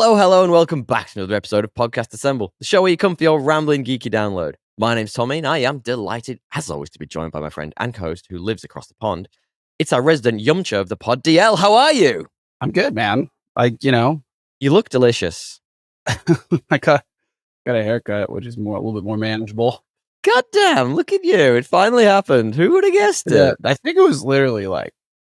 Hello, and welcome back to another episode of Podcast Assemble, the show where you come for your rambling, geeky download. My name's Tommy, and I am delighted, as always, to be joined by my friend and co-host who lives across the pond. It's our resident yumcha of the pod, DL. How are you? I'm good, man. You look delicious. I got a haircut, which is a little bit more manageable. God damn, look at you. It finally happened. Who would have guessed it? I think it was literally like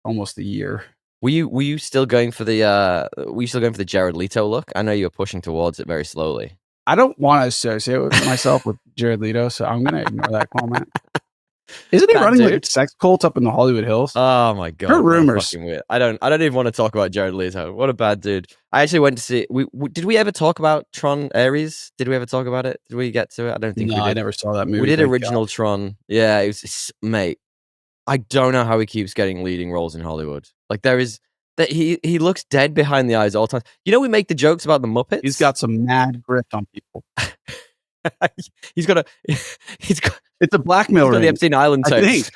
almost a year. Were you still going for the Jared Leto look? I know you were pushing towards it very slowly. I don't want to associate myself with Jared Leto, so I'm gonna ignore that comment. Isn't he running like a sex cult up in the Hollywood Hills? Oh my god! Heard rumors. Fucking weird. I don't even want to talk about Jared Leto. What a bad dude. I actually went to see. Did we ever talk about Tron Ares? Did we ever talk about it? Did we get to it? I don't think we did. I never saw that movie. We did original Tron. Yeah, it was mate. I don't know how he keeps getting leading roles in Hollywood. Like there is that he looks dead behind the eyes all the time. You know, we make the jokes about the Muppets. He's got some mad grip on people. It's a blackmail ring. The Epstein Island tapes.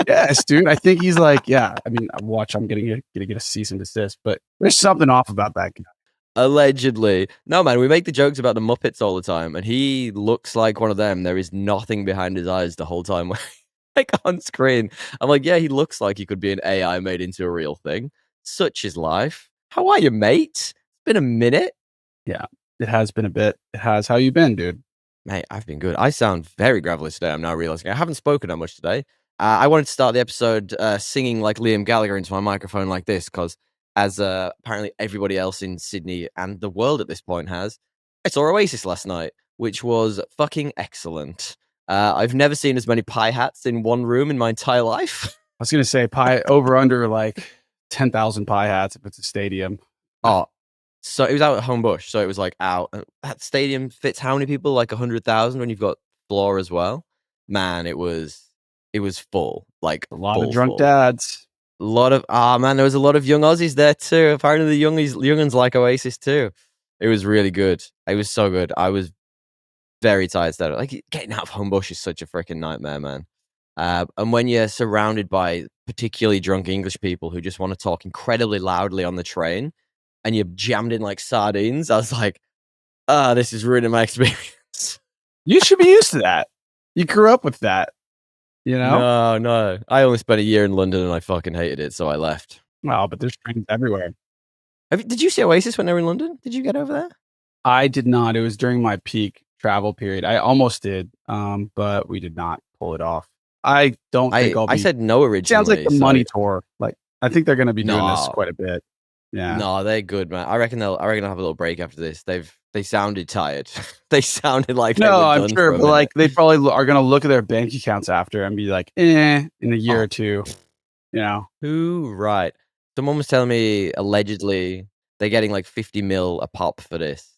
Yes, dude. I think he's like, yeah. I mean, I'm gonna get a cease and desist, but there's something off about that guy. Allegedly. No, man, we make the jokes about the Muppets all the time, and he looks like one of them. There is nothing behind his eyes the whole time, like on screen. I'm like, yeah, he looks like he could be an AI made into a real thing. Such is life. How are you, mate? It's been a minute. Yeah, it has been a bit. It has. How you been, dude? Mate, I've been good. I sound very gravelly today. I'm now realizing I haven't spoken that much today. I wanted to start the episode singing like Liam Gallagher into my microphone like this, because as apparently everybody else in Sydney and the world at this point has, I saw Oasis last night, which was fucking excellent. I've never seen as many pie hats in one room in my entire life. I was going to say pie over under like 10,000 pie hats if it's a stadium. Oh, so it was out at Homebush. So it was like out. That stadium fits how many people? Like 100,000 when you've got floor as well. Man, it was full. Like a lot of drunk dads. A lot of man, there was a lot of young Aussies there too. Apparently the young'uns like Oasis too. It was really good. It was so good. I was very tired today. Like getting out of Homebush is such a freaking nightmare, man. And when you're surrounded by particularly drunk English people who just want to talk incredibly loudly on the train, and you're jammed in like sardines, I was like, this is ruining my experience. You should be used to that. You grew up with that, you know? No. I only spent a year in London and I fucking hated it, so I left. Well, but there's trains everywhere. Did you see Oasis when they were in London? Did you get over there? I did not. It was during my peak travel period. I almost did, but we did not pull it off. I don't think I said no originally. Sounds like the money tour. Like I think they're going to be doing this quite a bit. Yeah. No, they're good, man. I reckon they'll have a little break after this. They sounded tired. They sounded like I'm sure, but like they probably are going to look at their bank accounts after and be like, in a year or two, you know. Who right? Someone was telling me allegedly they're getting like 50 mil a pop for this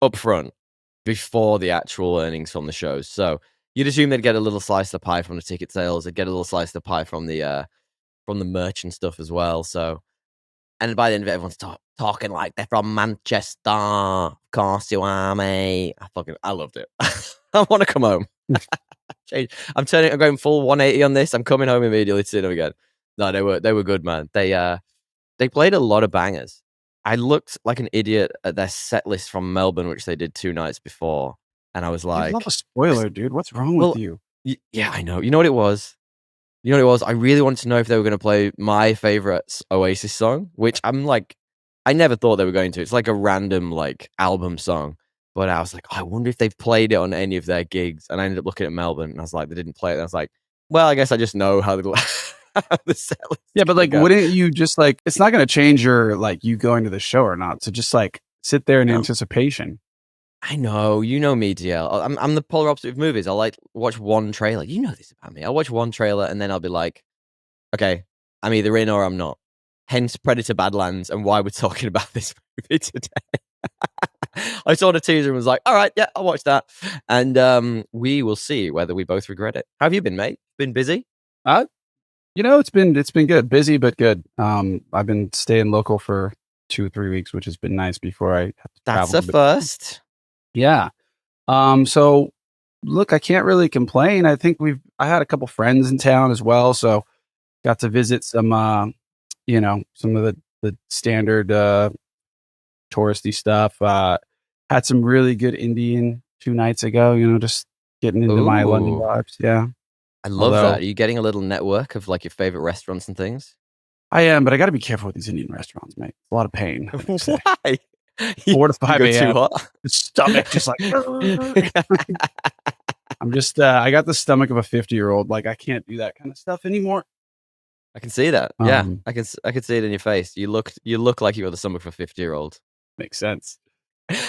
up front before the actual earnings from the shows. So you'd assume they'd get a little slice of the pie from the ticket sales. They'd get a little slice of the pie from the merch and stuff as well. So, and by the end of it, everyone's talking like they're from Manchester. Of course you are, mate. I loved it. I want to come home. I'm going full 180 on this. I'm coming home immediately to see them again. No, they were good, man. They played a lot of bangers. I looked like an idiot at their set list from Melbourne, which they did 2 nights before. And I was like, I love a spoiler, dude. What's wrong with you? Yeah, I know. You know what it was? I really wanted to know if they were going to play my favorite Oasis song, which I'm like, I never thought they were going to. It's like a random like album song. But I was like, I wonder if they've played it on any of their gigs. And I ended up looking at Melbourne and I was like, they didn't play it. And I was like, well, I guess I just know how the set list. Yeah, but like, wouldn't you just like, it's not going to change your like you going to the show or not. So just like sit there in anticipation. I know, you know me, DL. I'm the polar opposite of movies. I like watch one trailer. You know this about me. I'll watch one trailer and then I'll be like, okay, I'm either in or I'm not. Hence Predator Badlands and why we're talking about this movie today. I saw the teaser and was like, all right, yeah, I'll watch that. And we will see whether we both regret it. How have you been, mate? Been busy? It's been good. Busy, but good. I've been staying local for 2 or 3 weeks, which has been nice before I have to travel. That's a first. Yeah. So look, I can't really complain. I think I had a couple friends in town as well. So got to visit some of the standard touristy stuff. Had some really good Indian 2 nights ago, just getting into my London Ooh, vibes, yeah. I love that. Although Are you getting a little network of, like, your favorite restaurants and things? I am, but I gotta be careful with these Indian restaurants, mate. It's a lot of pain the next day. Why? You 4 to you 5 go too AM, hot? the stomach just like, I'm just, I got the stomach of a 50-year-old, like, I can't do that kinda stuff anymore. I can see that. Yeah, Um, I can see it in your face. You look like you got the stomach of a 50-year-old. Makes sense.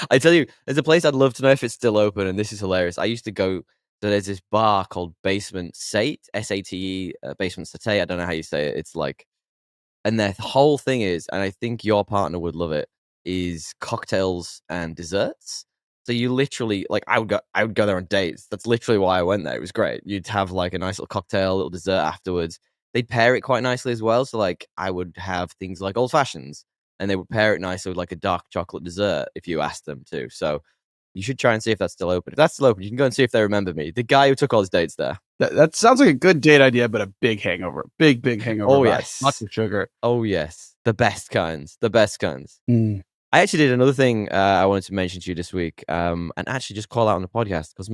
I tell you, there's a place I'd love to know if it's still open, and this is hilarious. I used to go there's this bar called Basement Sate, S-A-T-E, Basement Sate, I don't know how you say it. It's like and their whole thing is, and I think your partner would love it, is cocktails and desserts. So you literally like I would go there on dates. That's literally why I went there. It was great. You'd have like a nice little cocktail, a little dessert afterwards. They'd pair it quite nicely as well. So like I would have things like old fashions, and they would pair it nicely with like a dark chocolate dessert if you asked them to. So you should try and see if that's still open. If that's still open, you can go and see if they remember me. The guy who took all his dates there. That sounds like a good date idea, but a big hangover. Big hangover Oh vibes. Lots yes. of sugar. Oh yes. The best kinds. The best kinds. Mm. I actually did another thing I wanted to mention to you this week, and actually just call out on the podcast because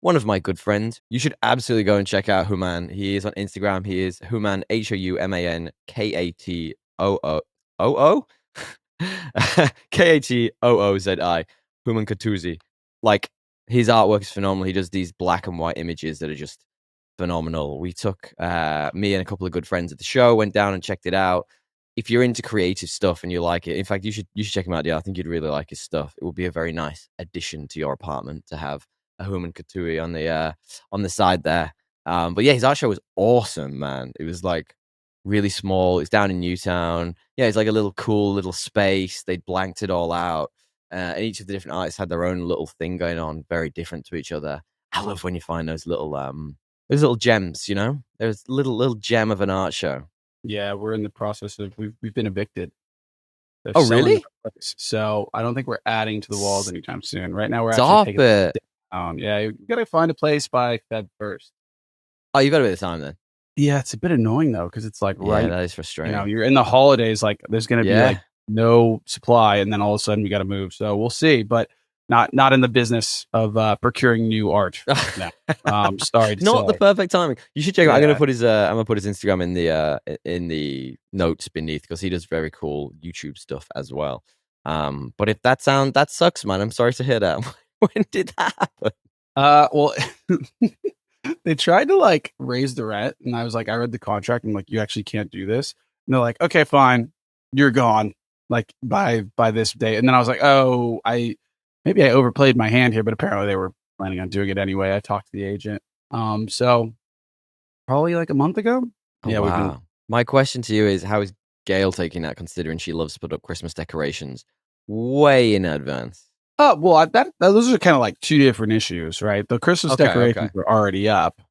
one of my good friends, you should absolutely go and check out Human. He is on Instagram. He is Human Houman Katoo Katoozi Human Katuzi. Like his artwork is phenomenal. He does these black and white images that are just phenomenal. We took me and a couple of good friends at the show, went down and checked it out. If you're into creative stuff and you like it, in fact, you should check him out. Yeah, I think you'd really like his stuff. It would be a very nice addition to your apartment to have a Human Katui on the side there. But yeah, his art show was awesome, man. It was like really small. It's down in Newtown. Yeah, it's like a little cool little space. They blanked it all out, and each of the different artists had their own little thing going on, very different to each other. I love when you find those little gems. There's little gem of an art show. Yeah, we're in the process of we've been evicted. They're Oh, selling really? our place, so I don't think we're adding to the walls anytime soon. Right now, we're actually Stop taking it. down. Yeah, you gotta find a place by Feb 1st. Oh, you've got a bit of time then. Yeah, it's a bit annoying though, because it's like Yeah, right, that is frustrating. you're in the holidays, like there's gonna be Yeah. like no supply, and then all of a sudden we gotta move. So we'll see, but not in the business of procuring new art right now. Sorry to Not the say. perfect timing. You should check him out. Yeah. I'm gonna put his Instagram in the notes beneath because he does very cool YouTube stuff as well. But if that sucks, man. I'm sorry to hear that. When did that happen? Well, they tried to like raise the rent, and I was like, I read the contract, and like, you actually can't do this. And they're like, okay, fine, you're gone, like by this day. And then I was like, oh, maybe I overplayed my hand here, but apparently they were planning on doing it anyway. I talked to the agent. So probably like a month ago. Oh Yeah, we've been. wow. My question to you is, how is Gail taking that? Considering she loves to put up Christmas decorations way in advance. Oh well, those are kind of like two different issues, right? The Christmas Okay. Okay. decorations are already up.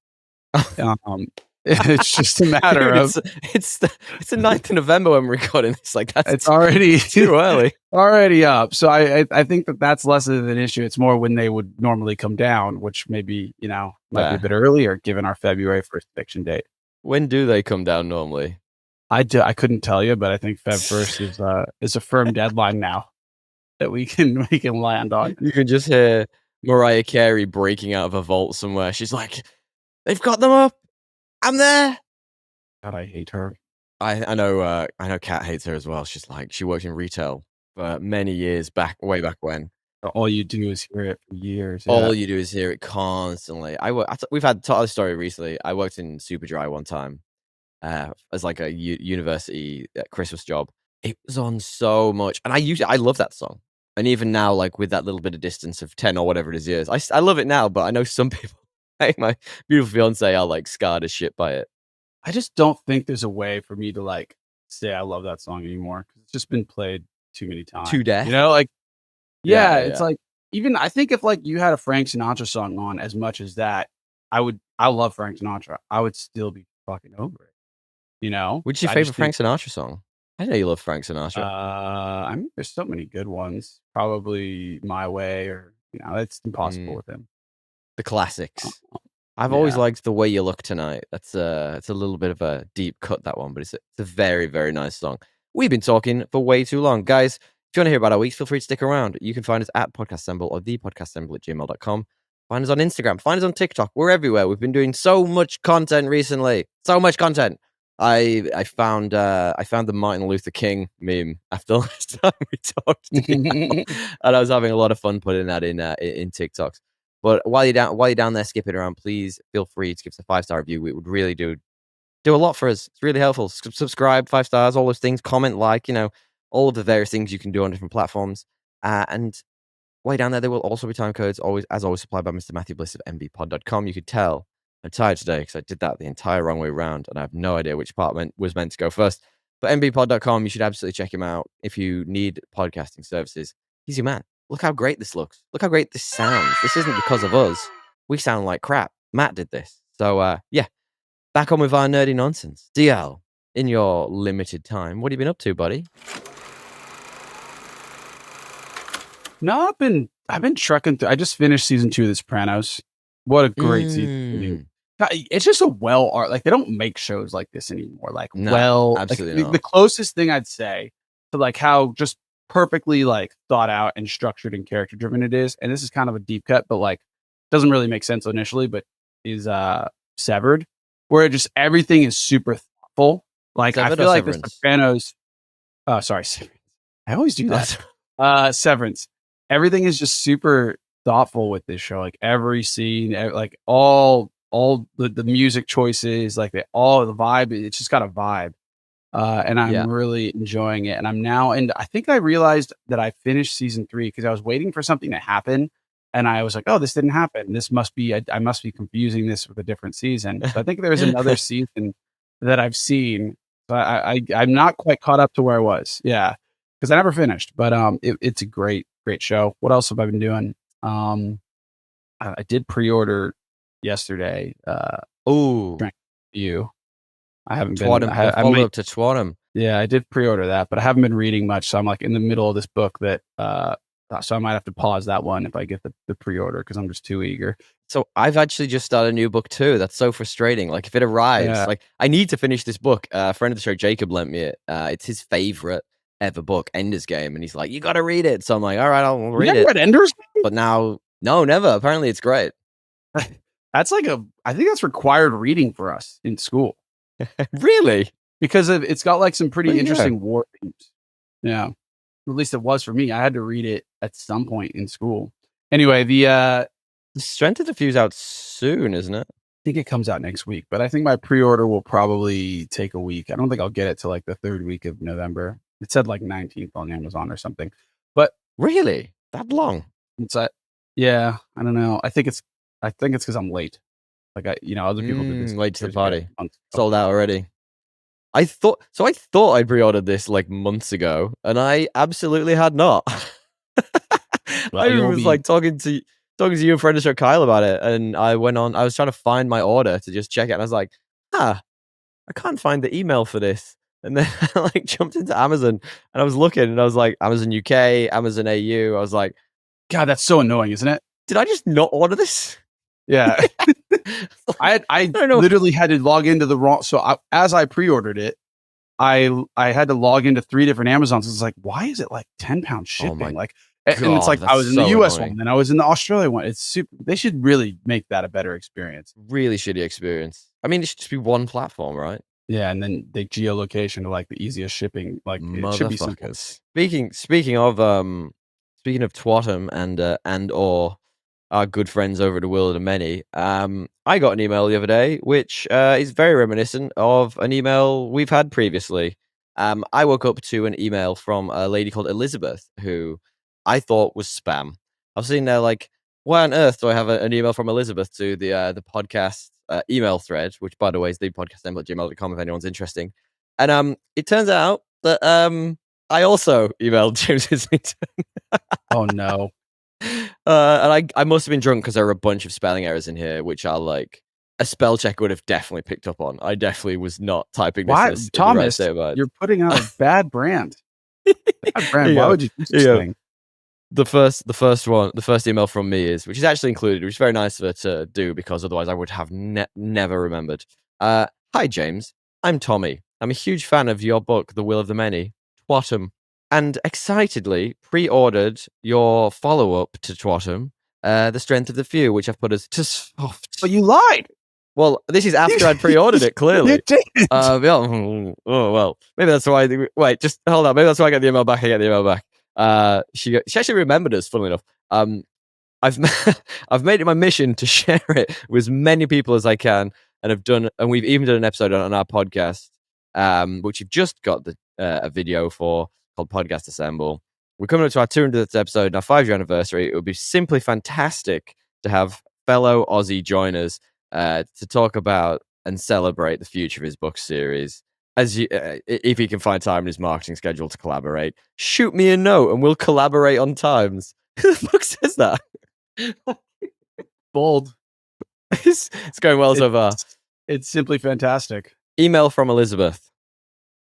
It's just a matter Dude, of it's the 9th of November when we're recording this. Like that's it's already too early. already up. So I think that's less of an issue. It's more when they would normally come down, which maybe might be a Yeah. bit earlier given our February 1st eviction date. When do they come down normally? I couldn't tell you, but I think Feb 1st is a firm deadline now that we can land on. You can just hear Mariah Carey breaking out of a vault somewhere. She's like, "They've got them up. I'm there." God, I hate her. I know Kat hates her as well. She's like, she worked in retail for many years back, way back when. All you do is hear it for years. Yeah. All you do is hear it constantly. We've had told a story recently. I worked in Superdry one time as like a university Christmas job. It was on so much, and I love that song. And even now, like with that little bit of distance of 10 or whatever it is years, I love it now. But I know some people, like my beautiful fiance, are like scarred as shit by it. I just don't think there's a way for me to like say I love that song anymore because it's just been played too many To times. death. Like Yeah, yeah, yeah, it's yeah. like even I think if like you had a Frank Sinatra song on as much as that, I love Frank Sinatra. I would still be fucking over it. Which is your I favorite just think Frank Sinatra song? I know you love Frank Sinatra. I mean there's so many good ones. Probably My Way or it's impossible Mm, with him. the Uh, classics. I've always yeah. liked The Way You Look Tonight. It's a little bit of a deep cut, that one, but it's a very, very nice song. We've been talking for way too long. Guys, If you want to hear about our weeks, feel free to stick around. You can find us at Podcast Assemble or thepodcastassemble@gmail.com. Find us on Instagram. Find us on TikTok. We're everywhere. We've been doing so much content recently. So much content. I found the Martin Luther King meme after last time we talked, and I was having a lot of fun putting that in TikToks. But while you're down there skipping around, please feel free to give us a 5-star review. It would really do a lot for us. It's really helpful. Subscribe, 5 stars, all those things. Comment, like, all of the various things you can do on different platforms. And way down there will also be time codes, always supplied by Mr. Matthew Bliss of mbpod.com. You could tell I'm tired today because I did that the entire wrong way around, and I have no idea which part was meant to go first. But mbpod.com, you should absolutely check him out if you need podcasting services. He's your man. Look how great this looks. Look how great this sounds. This isn't because of us. We sound like crap. Matt did this. So, yeah, back on with our nerdy nonsense. DL, in your limited time, what have you been up to, buddy? No, I've been trucking through. I just finished season 2 of The Sopranos. What a great season! It's just a well art. Like, they don't make shows like this anymore. Like, no, absolutely like, not. The closest thing I'd say to like how just perfectly like thought out and structured and character driven it is, and this is kind of a deep cut, but like doesn't really make sense initially, but is Severed, where just everything is super thoughtful. Like, Severed I feel like The Severance? Sopranos. Oh, sorry, Severance. I always do that. Severance. Everything is just super thoughtful with this show. Like, every scene, like all the music choices, like all the vibe. It's just got a vibe, and I'm really enjoying it. And I'm now, and I think I realized that I finished season 3 because I was waiting for something to happen, and I was like, "Oh, this didn't happen. This must be I must be confusing this with a different season." So I think there's another season that I've seen. So I'm not quite caught up to where I was. Yeah, because I never finished. But it's a great show. What else have I been doing? I did pre-order yesterday. Oh, you. I haven't been. Twattem, the follow-up to Twattem. Yeah, I did pre-order that, but I haven't been reading much, so I'm like in the middle of this book that. So I might have to pause that one if I get the pre-order because I'm just too eager. So I've actually just started a new book too. That's so frustrating. Like, if it arrives, like, I need to finish this book. A friend of the show, Jacob, lent me it. It's his favorite ever book, Ender's Game, and he's like, "You got to read it." So I'm like, "All right, I'll read it." Read Ender's Game? But now, no, never. Apparently, it's great. That's like I think that's required reading for us in school. Really? Because it's got like some pretty interesting war themes. Yeah. At least it was for me. I had to read it at some point in school. Anyway, the Strength of the Fuse out soon, isn't it? I think it comes out next week, but I think my pre-order will probably take a week. I don't think I'll get it till like the 3rd week of November. It said like 19th on Amazon or something. But really, that long? It's yeah, I don't know. I think it's because I'm late. Like, other people did this late to the party. ago. Sold out already. I thought I'd pre-ordered this like months ago, and I absolutely had not. Well, I was like talking to you and friend of the show Kyle about it, and I was trying to find my order to just check it, and I was like, I can't find the email for this. And then I like jumped into Amazon, and I was looking, and I was like, Amazon UK, Amazon AU. I was like, God, that's so annoying, isn't it? Did I just not order this? Yeah. I literally had to log into the wrong. So as I pre-ordered it, I had to log into 3 different Amazons. It's like, why is it like £10 shipping? And it's like, I was in the US one, and I was in the Australia one. It's super. They should really make that a better experience. Really shitty experience. I mean, it should just be one platform, right? Yeah, and then the geolocation to like the easiest shipping. Like, it should be simple. Speaking of Twattem and or our good friends over at the Will of the Many, I got an email the other day, which is very reminiscent of an email we've had previously. I woke up to an email from a lady called Elizabeth, who I thought was spam. I was sitting there like, why on earth do I have an email from Elizabeth to the podcast email thread, which, by the way, is thepodcastassemble@gmail.com if anyone's interesting. And it turns out that I also emailed James Islington. Oh no. And I must have been drunk because there were a bunch of spelling errors in here, which are like a spell check would have definitely picked up on. I definitely was not typing this. Why, Thomas? You're putting out a bad brand. Bad brand. Why would you do this thing? The first email from me which is actually included, which is very nice of her to do because otherwise I would have never remembered. Hi James, I'm Tommy. I'm a huge fan of your book, The Will of the Many, Twattem, and excitedly pre-ordered your follow-up to Twattum, The Strength of the Few, which I've put as to soft. But you lied. Well, this is after I'd pre-ordered it, clearly. You didn't. Yeah, oh, well, maybe that's why. Wait, just hold on. Maybe that's why I get the email back. I get the email back. She actually remembered us, funnily enough. I've I've made it my mission to share it with as many people as I can, and we've even done an episode on our podcast, which you've just got a video for, called Podcast Assemble. We're coming up to our 200th episode and our 5-year anniversary. It would be simply fantastic to have fellow Aussie join us to talk about and celebrate the future of his book series. If he can find time in his marketing schedule to collaborate, shoot me a note and we'll collaborate on times. Who the fuck says that? Bold. It's going well so far. It's simply fantastic. Email from Elizabeth,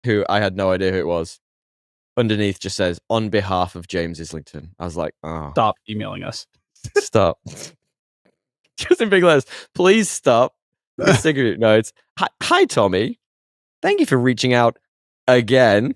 who I had no idea who it was. Underneath just says, on behalf of James Islington. I was like, oh. Stop emailing us. Stop. Just in big letters. Please stop. Cigarette notes. Hi, Tommy. Thank you for reaching out again.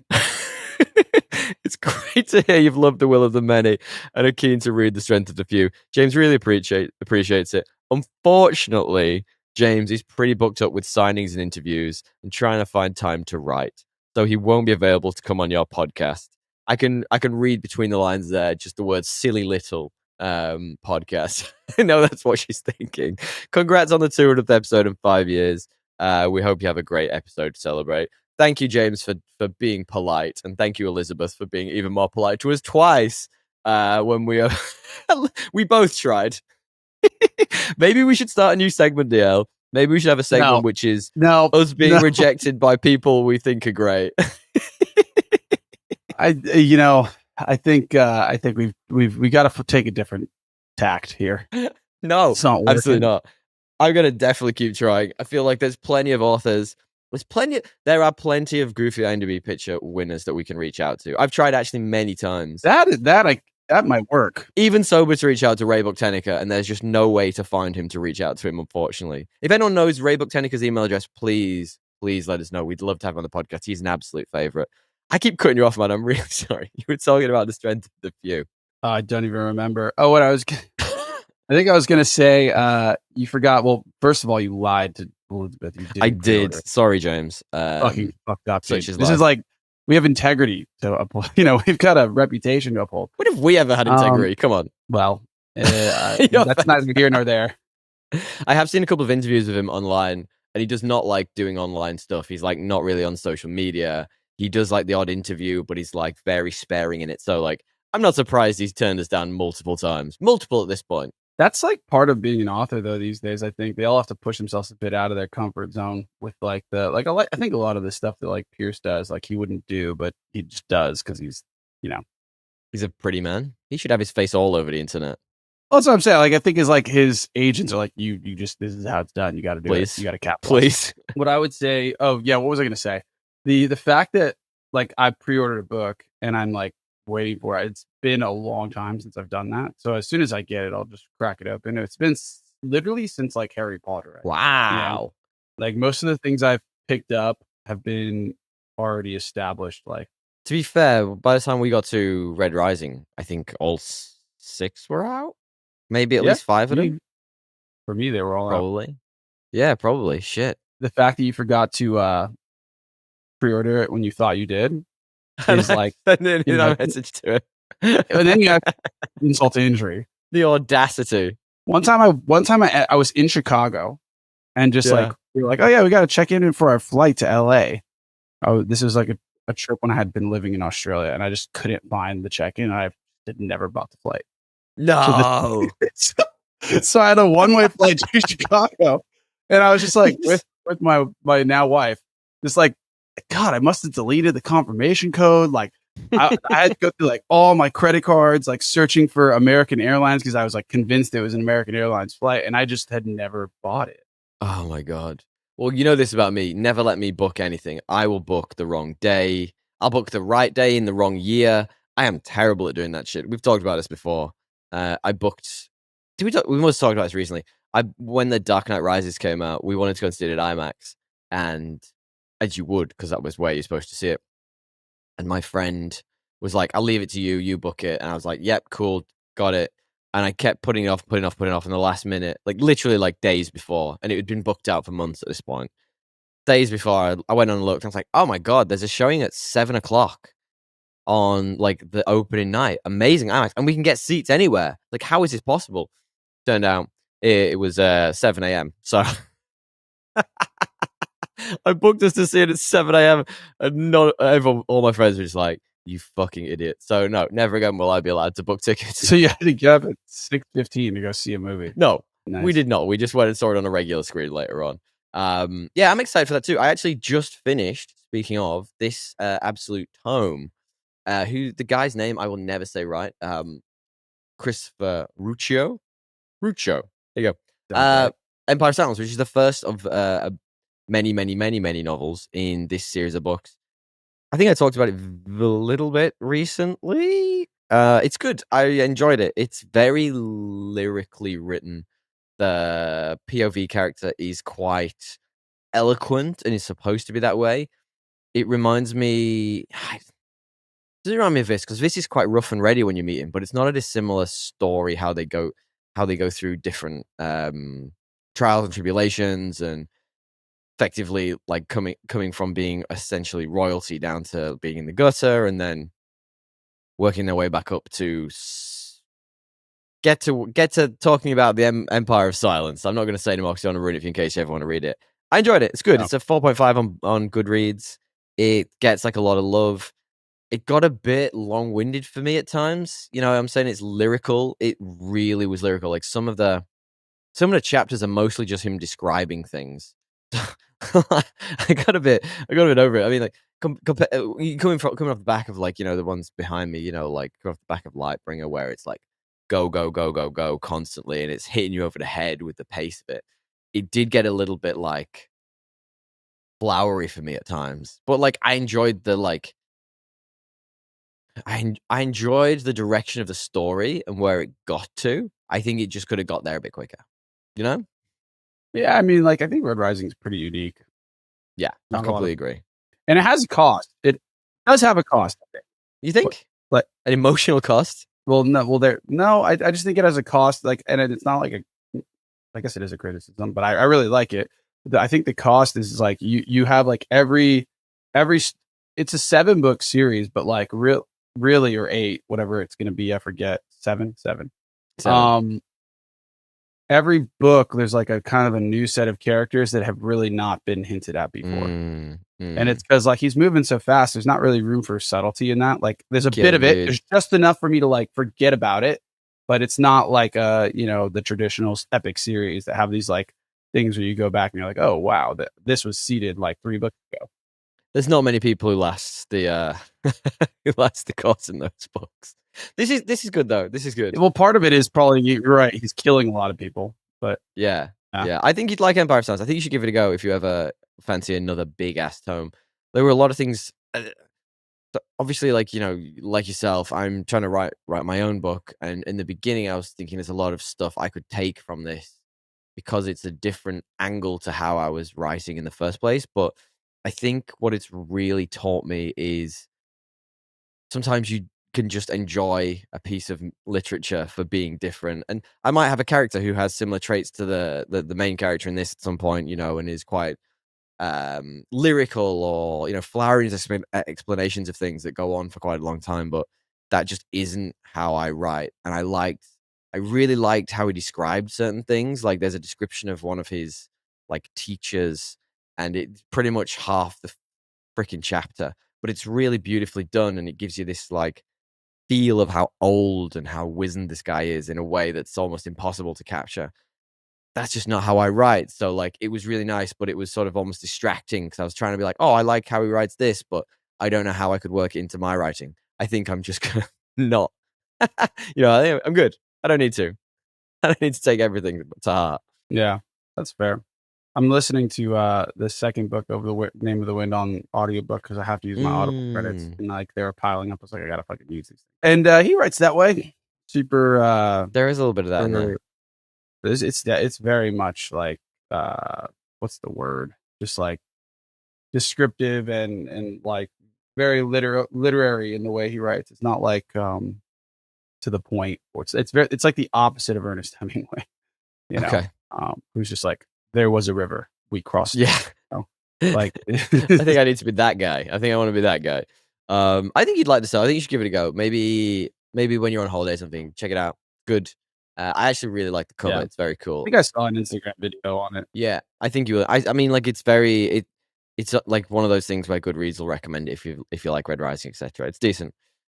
It's great to hear you've loved The Will of the Many and are keen to read The Strength of the Few. James really appreciates it. Unfortunately, James is pretty booked up with signings and interviews and trying to find time to write, so he won't be available to come on your podcast. I can read between the lines there, just the word silly little podcast. I know that's what she's thinking. Congrats on the 200th episode in 5 years. We hope you have a great episode to celebrate. Thank you, James, for being polite, and thank you, Elizabeth, for being even more polite to us twice when we both tried. Maybe we should start a new segment, DL. Maybe we should have a segment which is us being rejected by people we think are great. I think we got to take a different tact here. No, it's not absolutely not. I'm gonna definitely keep trying. I feel like there's plenty of authors. There are plenty of Goofy IMDb picture winners that we can reach out to. I've tried actually many times. That might work. Even sober to reach out to Ray Bucktenica, and there's just no way to find him to reach out to him, unfortunately. If anyone knows Ray Bucktenica's email address, please let us know. We'd love to have him on the podcast. He's an absolute favorite. I keep cutting you off, man. I'm really sorry. You were talking about The Strength of the Few. I don't even remember. Oh, what I think I was going to say, you forgot. Well, first of all, you lied to Elizabeth. I did. Sorry, James. Fucking fucked up. This is like, we have integrity to uphold. We've got a reputation to uphold. What if we ever had integrity? Come on. Well, that's neither here nor there. I have seen a couple of interviews with him online, and he does not like doing online stuff. He's like not really on social media. He does like the odd interview, but he's like very sparing in it. So like, I'm not surprised he's turned us down multiple times. Multiple at this point. That's like part of being an author, though. These days, I think they all have to push themselves a bit out of their comfort zone with I think a lot of the stuff that like Pierce does, like he wouldn't do, but he just does because he's a pretty man. He should have his face all over the internet. Well, that's what I'm saying. Like I think is like his agents are like, you just, this is how it's done. You got to do it. You got to capitalize. Please. What I would say. Oh yeah, what was I going to say? The fact that like I pre-ordered a book and I'm like waiting for it. It's been a long time since I've done that. So as soon as I get it, I'll just crack it open. It's been literally since like Harry Potter. Right? Wow. Like most of the things I've picked up have been already established. Like to be fair, by the time we got to Red Rising, I think all 6 were out. Maybe at least 5 of them. For me, they were all probably. out. Yeah, probably. Shit. The fact that you forgot to pre-order it when you thought you did is like no message to it. And then you have insult to injury. The audacity. One time I was in Chicago and just like we were like, oh yeah, we got to check in for our flight to LA. Oh, this was like a trip when I had been living in Australia and I just couldn't find the check-in. I never bought the flight. No. So I had a one-way flight to Chicago, and I was just like with my now wife, just like, God, I must have deleted the confirmation code. Like I had to go through like all my credit cards, like searching for American Airlines because I was like convinced it was an American Airlines flight, and I just had never bought it. Oh my God. Well, you know this about me. Never let me book anything. I will book the wrong day. I'll book the right day in the wrong year. I am terrible at doing that shit. We've talked about this before. I booked. We must have talked about this recently. When the Dark Knight Rises came out, we wanted to go and see it at IMAX, and as you would, because that was where you're supposed to see it. And my friend was like, "I'll leave it to you. You book it." And I was like, "Yep, cool, got it." And I kept putting it off, putting it off, putting it off in the last minute, like literally like days before, and it had been booked out for months at this point. Days before, I went on and looked. And I was like, "Oh my god, there's a showing at 7 o'clock on like the opening night. Amazing IMAX, and we can get seats anywhere. Like, how is this possible?" Turned out it was 7 a.m. So I booked us to see it at 7 a.m. and not everyone, all my friends were just like, "You fucking idiot." So no, never again will I be allowed to book tickets. So you had to get up at 6:15 to go see a movie. No, we Nice. did not. We just went and saw it on a regular screen later on. Yeah, I'm excited for that too. I actually just finished, speaking of, this absolute tome. Who the guy's name I will never say right. Christopher Ruocchio. Ruocchio. There you go. Sounds right. Empire of Silence, which is the first of many, many, many, many novels in this series of books. I think I talked about it a little bit recently. It's good. I enjoyed it. It's very lyrically written. The POV character is quite eloquent and is supposed to be that way. It reminds me. Does it remind me of this? Because this is quite rough and ready when you meet him, but it's not a dissimilar story how they go through different trials and tribulations, and effectively like coming from being essentially royalty down to being in the gutter, and then working their way back up to get to talking about the Empire of Silence. I'm not going to say anymore because I don't want to ruin it in case you ever want to read it. I enjoyed it. It's good. Oh. It's a 4.5 on Goodreads. It gets like a lot of love. It got a bit long-winded for me at times. You know, I'm saying it's lyrical. It really was lyrical. Like some of the chapters are mostly just him describing things. I got a bit over it. I mean, like coming off the back of like, you know, the ones behind me, you know, like coming off the back of Lightbringer, where it's like go, go, go, go, go constantly, and it's hitting you over the head with the pace of it. It did get a little bit like flowery for me at times, but like I enjoyed the like I enjoyed the direction of the story and where it got to. I think it just could have got there a bit quicker. You know? Yeah, I mean, like, I think Red Rising is pretty unique. Yeah, I Not a lot completely of agree. and it has a cost. It does have a cost, I think. You But think? but An emotional cost? well, no, there no, I just think it has a cost, like, and it's not like a I guess it is a criticism, but I really like it. I think the cost is like you have like every it's a 7-book series, but like really or 8, whatever it's going to be, I forget. 7. 7. Um, every book there's like a kind of a new set of characters that have really not been hinted at before. Mm, And mm. it's because like he's moving so fast, there's not really room for subtlety in that. Like there's a bit Kidding, of it. dude. There's just enough for me to like forget about it, but it's not like you know, the traditional epic series that have these like things where you go back and you're like, oh wow, this was seeded like 3 books ago. There's not many people who last the who last the course in those books. This is good though. This is good. Well, part of it is probably you're right. He's killing a lot of people, but Yeah. yeah. Yeah. I think you'd like Empire of Silence. I think you should give it a go if you ever fancy another big ass tome. There were a lot of things. So obviously, like, you know, like yourself, I'm trying to write my own book, and in the beginning, I was thinking there's a lot of stuff I could take from this because it's a different angle to how I was writing in the first place. But I think what it's really taught me is sometimes you can just enjoy a piece of literature for being different. And I might have a character who has similar traits to the main character in this at some point, you know, and is quite lyrical, or you know, flowery explanations of things that go on for quite a long time, but that just isn't how I write. And I really liked how he described certain things. Like there's a description of one of his like teachers, and it's pretty much half the freaking chapter, but it's really beautifully done, and it gives you this like feel of how old and how wizened this guy is in a way that's almost impossible to capture. That's just not how I write. So like it was really nice, but it was sort of almost distracting because I was trying to be like, oh, I like how he writes this, but I don't know how I could work it into my writing. I think I'm just gonna not. You know, I'm good. I don't need to. I don't need to take everything to heart. Yeah, that's fair. I'm listening to the second book of the Name of the Wind on audiobook because I have to use my Audible credits, Mm, and like they're piling up. I was like, I gotta fucking use these. And he writes that way, super. there is a little bit of that in there. For, it's very much like what's the word? Just like descriptive and like very literary in the way he writes. It's not like to the point. Or it's like the opposite of Ernest Hemingway. You know, Okay. who's just like, there was a river, we crossed it. Yeah. You know? Like, I think I need to be that guy. I think I want to be that guy. I think you'd like the show. I think you should give it a go. Maybe when you're on holiday or something, check it out. Good. I actually really like the cover. yeah, I It's very cool. think I saw an Instagram video on it. Yeah, I think you will. I mean, like, it's like one of those things where Goodreads will recommend it if you like Red Rising, etc. It's decent.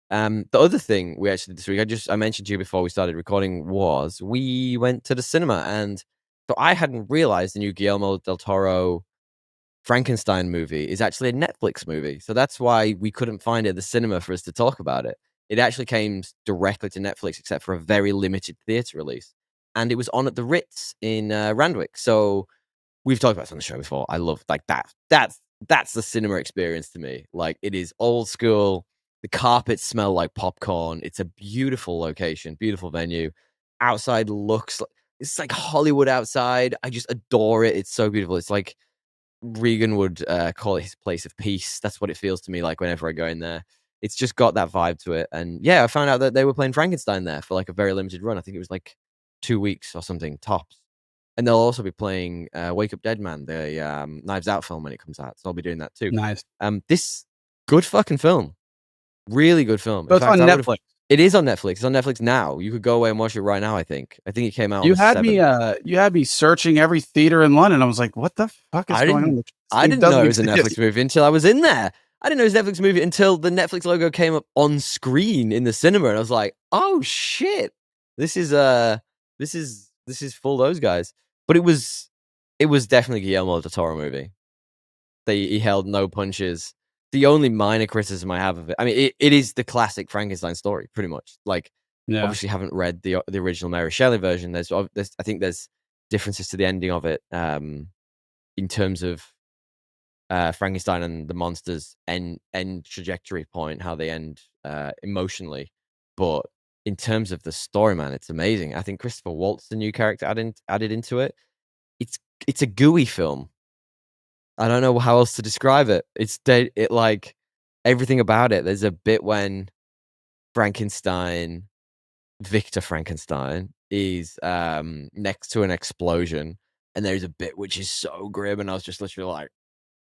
The other thing we actually did this week, I mentioned to you before we started recording, was we went to the cinema, and so I hadn't realized the new Guillermo del Toro Frankenstein movie is actually a Netflix movie. So that's why we couldn't find it at the cinema for us to talk about it. It actually came directly to Netflix, except for a very limited theater release, and it was on at the Ritz in Randwick. So we've talked about this on the show before. I love like that. That's the cinema experience to me. Like, it is old school. The carpets smell like popcorn. It's a beautiful location, beautiful venue. Outside looks like it's like Hollywood outside. I just adore it. It's so beautiful. It's like Regan would call it his place of peace. That's what it feels to me like whenever I go in there. It's just got that vibe to it. And yeah, I found out that they were playing Frankenstein there for like a very limited run. I think it was like 2 weeks or something tops. And they'll also be playing Wake Up Dead Man, the Knives Out film when it comes out. So I'll be doing that too. Nice. This good fucking film. Really good film. So In it's fact, on Netflix. it is on Netflix. It's on Netflix now. You could go away and watch it right now, I think. I think it came out on You the had 7th. you had me searching every theater in London. I was like, what the fuck is going on? This I thing didn't doesn't know it was a exist. Netflix movie until I was in there. I didn't know it was a Netflix movie until the Netflix logo came up on screen in the cinema, and I was like, "Oh shit, this is full those guys." But it was definitely Guillermo del Toro movie. He held no punches. The only minor criticism I have of it, I mean, it is the classic Frankenstein story, pretty much. Like, Yeah, obviously, haven't read the original Mary Shelley version. There's I think there's differences to the ending of it, in terms of Frankenstein and the monsters end trajectory point, how they end emotionally. But in terms of the story, man, it's amazing. I think Christopher Waltz, the new character added into it. It's a gooey film. I don't know how else to describe it. It like everything about it. There's a bit when Frankenstein, Victor Frankenstein, is next to an explosion, and there's a bit which is so grim, and I was just literally like,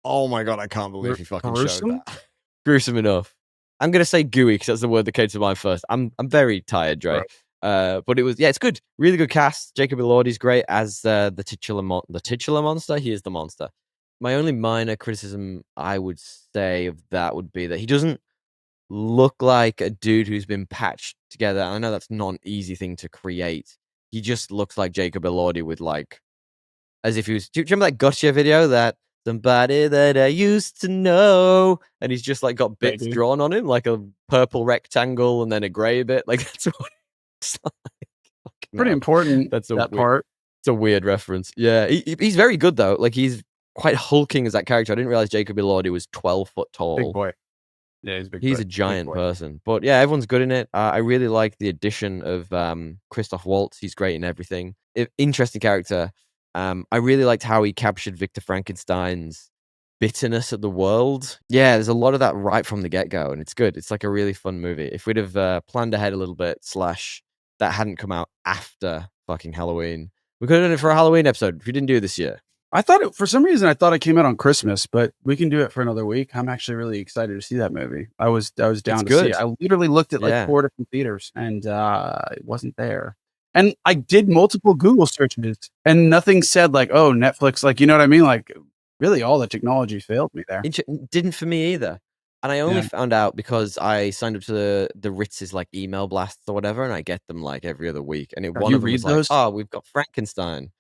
oh my god, I can't believe he fucking showed gruesome. that. Gruesome enough. I'm gonna say gooey because that's the word that came to mind first. I'm very tired, Dre. Right. But it's good. Really good cast. Jacob Elordi's great as the titular monster. He is the monster. My only minor criticism I would say of that would be that he doesn't look like a dude who's been patched together. I know that's not an easy thing to create. He just looks like Jacob Elordi with like, as if he was. Do you remember that Gotye video that somebody that I used to know, and he's just like got bits Maybe. drawn on him, like a purple rectangle and then a grey bit. Like that's what it's like. Pretty important. That's that part. It's a weird reference. Yeah, he's very good though. Like, he's quite hulking as that character. I didn't realize Jacob Elordi was 12 foot tall. Big boy. Yeah, he's a big. He's a giant person. But yeah, everyone's good in it. I really like the addition of Christoph Waltz. He's great in everything. Interesting character. I really liked how he captured Victor Frankenstein's bitterness at the world. Yeah, there's a lot of that right from the get-go, and it's good. It's like a really fun movie. If we'd have planned ahead a little bit, / that hadn't come out after fucking Halloween, we could have done it for a Halloween episode, if we didn't do it this year. I thought for some reason I thought it came out on Christmas, but we can do it for another week. I'm actually really excited to see that movie. I was down It's to good. see it. I literally looked at like Yeah. 4 different theaters, and it wasn't there. And I did multiple Google searches, and nothing said like, "Oh, Netflix." Like, you know what I mean? Like, really, all the technology failed me there. Didn't for me either. And I only Yeah. found out because I signed up to the Ritz's like email blasts or whatever, and I get them like every other week. And one You of them read was like, those? "Oh, we've got Frankenstein."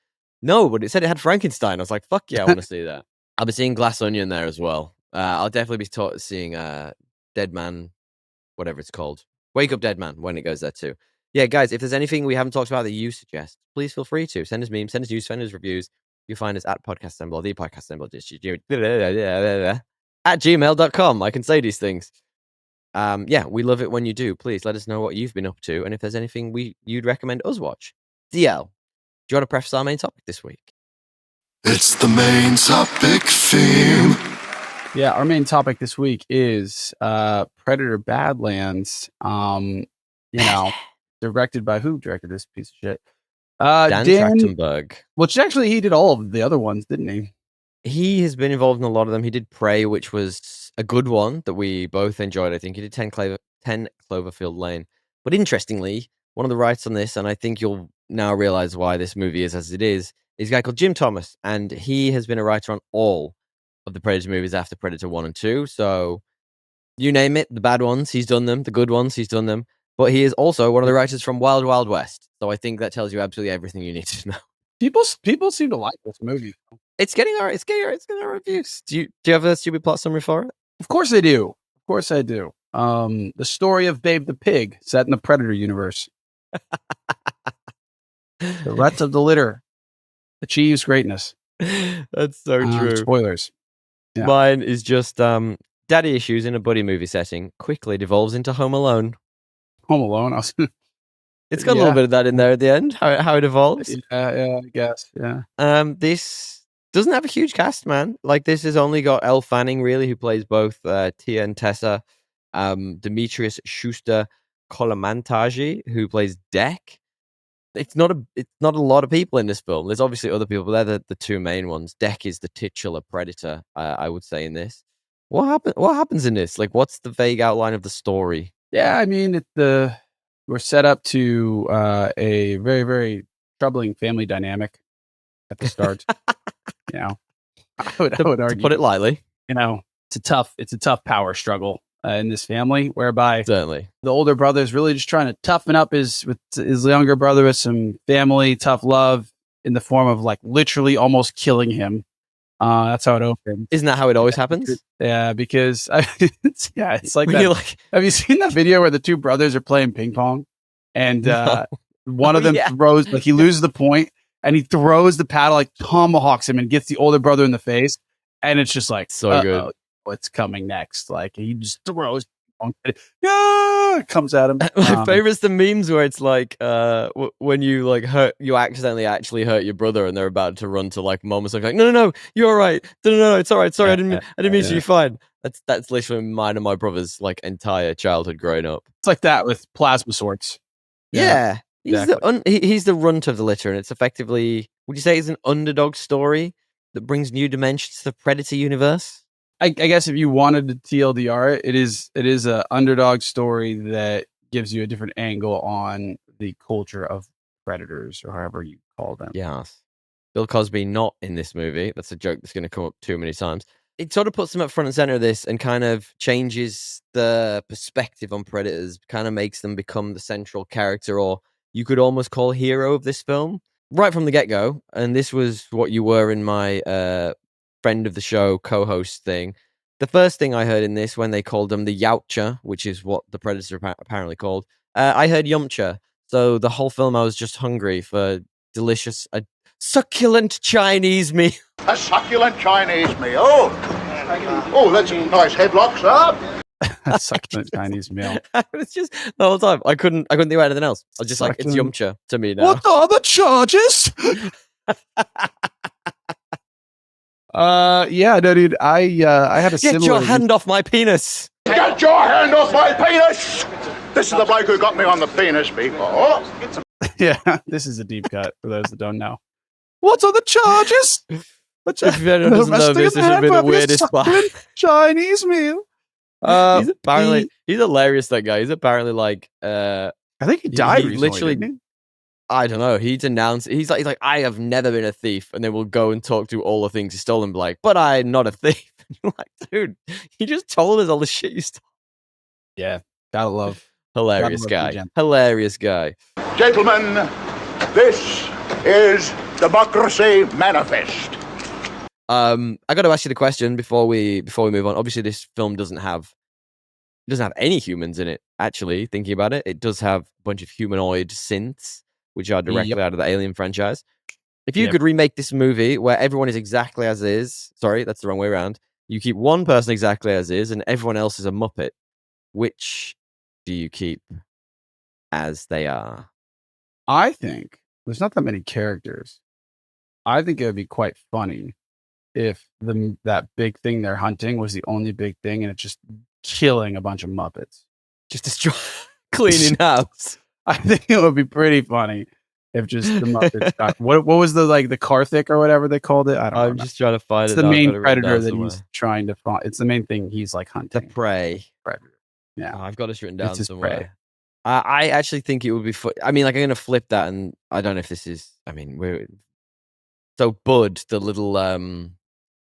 No, but it said it had Frankenstein. I was like, "Fuck yeah, I want to see that." I'll be seeing Glass Onion there as well. I'll definitely be seeing Dead Man, whatever it's called, Wake Up Dead Man, when it goes there too. Yeah, guys, if there's anything we haven't talked about that you suggest, please feel free to send us memes, send us news, send us reviews. You find us at Podcast Assemble, the Podcast Assemble, at gmail.com. I can say these things. Yeah, we love it when you do. Please let us know what you've been up to, and if there's anything you'd recommend us watch. DL, do you want to preface our main topic this week? It's the main topic theme. Yeah, our main topic this week is Predator Badlands. You know, directed by who directed this piece of shit? Dan Dan, Trachtenberg. which actually he did all of the other ones, didn't he? He has been involved in a lot of them. He did Prey, which was a good one that we both enjoyed. I think he did 10 Cloverfield Lane. But interestingly, one of the writers on this, and I think you'll now realize why this movie is as it is a guy called Jim Thomas, and he has been a writer on all of the Predator movies after Predator 1 and 2. So you name it, the bad ones, he's done them. The good ones, he's done them. But he is also one of the writers from Wild Wild West. So I think that tells you absolutely everything you need to know. People seem to like this movie. It's getting our reviews. Do you have a stupid plot summary for it? Of course I do. Of course I do. The story of Babe the Pig, set in the Predator universe. The rest of the litter achieves greatness. That's so true. Spoilers. Yeah. Mine is just daddy issues in a buddy movie setting quickly devolves into Home Alone. Home Alone. It's got a little bit of that in there at the end. How it evolves. Yeah, I guess. Yeah. This doesn't have a huge cast, man. Like, this has only got Elle Fanning, really, who plays both Tia and Tessa. Demetrius Schuster Colamantaji, who plays Deck. It's not a lot of people in this film. There's obviously other people, but they're the two main ones. Deck is the titular predator, I would say, in this. What happens in this? Like, what's the vague outline of the story? Yeah, I mean, we're set up to a very, very troubling family dynamic at the start. I would argue, to put it lightly, it's a tough power struggle in this family, whereby certainly the older brother is really just trying to toughen up his younger brother with some family tough love in the form of like literally almost killing him. That's how it opens. Isn't that how it always happens? Yeah, because it's like that. Like, have you seen that video where the two brothers are playing ping pong, and one of them throws, like, he loses the point, and he throws the paddle, like tomahawks him, and gets the older brother in the face, and it's just like so good. What's coming next? Like, he just throws. It comes at him. My favorite's the memes where it's like when you like accidentally actually hurt your brother and they're about to run to like mom or something, like, no, you're all right. No, it's all right. Sorry, I didn't mean to. You're fine. That's literally mine and my brother's like entire childhood growing up. It's like that with plasma swords. Yeah. He's the runt of the litter, and it's effectively, would you say it's an underdog story that brings new dimensions to the Predator universe? I guess if you wanted to TLDR it is a underdog story that gives you a different angle on the culture of predators, or however you call them. Yes. Bill Cosby not in this movie. That's a joke that's going to come up too many times. It sort of puts him at front and center of this and kind of changes the perspective on predators, kind of makes them become the central character, or you could almost call hero of this film right from the get-go. And this was what you were in my friend of the show co-host thing. The first thing I heard in this, when they called them the Yautja, which is what the predator apparently called, I heard Yumcha. So the whole film I was just hungry for delicious, succulent Chinese meal. A succulent Chinese meal. Oh, that's a nice headlock, sir. Succulent Chinese meal. It's just the whole time I couldn't think about anything else. I was just like, it's Yumcha to me now. What are the charges? Yeah, no, dude. I had a Get your hand off my penis. Get your hand off my penis! This is the bloke who got me on the penis before. Yeah, this is a deep cut for those that don't know. What are the charges? If anyone doesn't know this, this should be the weirdest part. Chinese meal. He's hilarious, that guy. He's apparently like I think he died recently, literally, didn't he? I don't know. He's announced he's like I have never been a thief, and then we'll go and talk to all the things he stole and be like, but I'm not a thief. And you're like, dude, you just told us all the shit you stole. Yeah, gotta love. Hilarious guy. Hilarious guy. Gentlemen, this is Democracy Manifest. I got to ask you the question before we move on. Obviously, this film doesn't have any humans in it. Actually, thinking about it, it does have a bunch of humanoid synths, which are directly out of the Alien franchise. If you could remake this movie where everyone is exactly as is, sorry, that's the wrong way around. You keep one person exactly as is, and everyone else is a Muppet. Which do you keep as they are? I think there's not that many characters. I think it would be quite funny if that big thing they're hunting was the only big thing, and it's just killing a bunch of Muppets. Just destroy cleaning house. I think it would be pretty funny if just the Muppets got what was the Karthik or whatever they called it? I don't know. I'm just trying to find It's it. the now. I've got main it written predator down that somewhere. he's trying to find. It's the main thing he's like The hunting. prey. Predator. Yeah. Oh, I've got this written down It's his somewhere. prey. I actually think it would be I mean, like, I'm gonna flip that, and I don't know if this is. I mean, so Bud, the little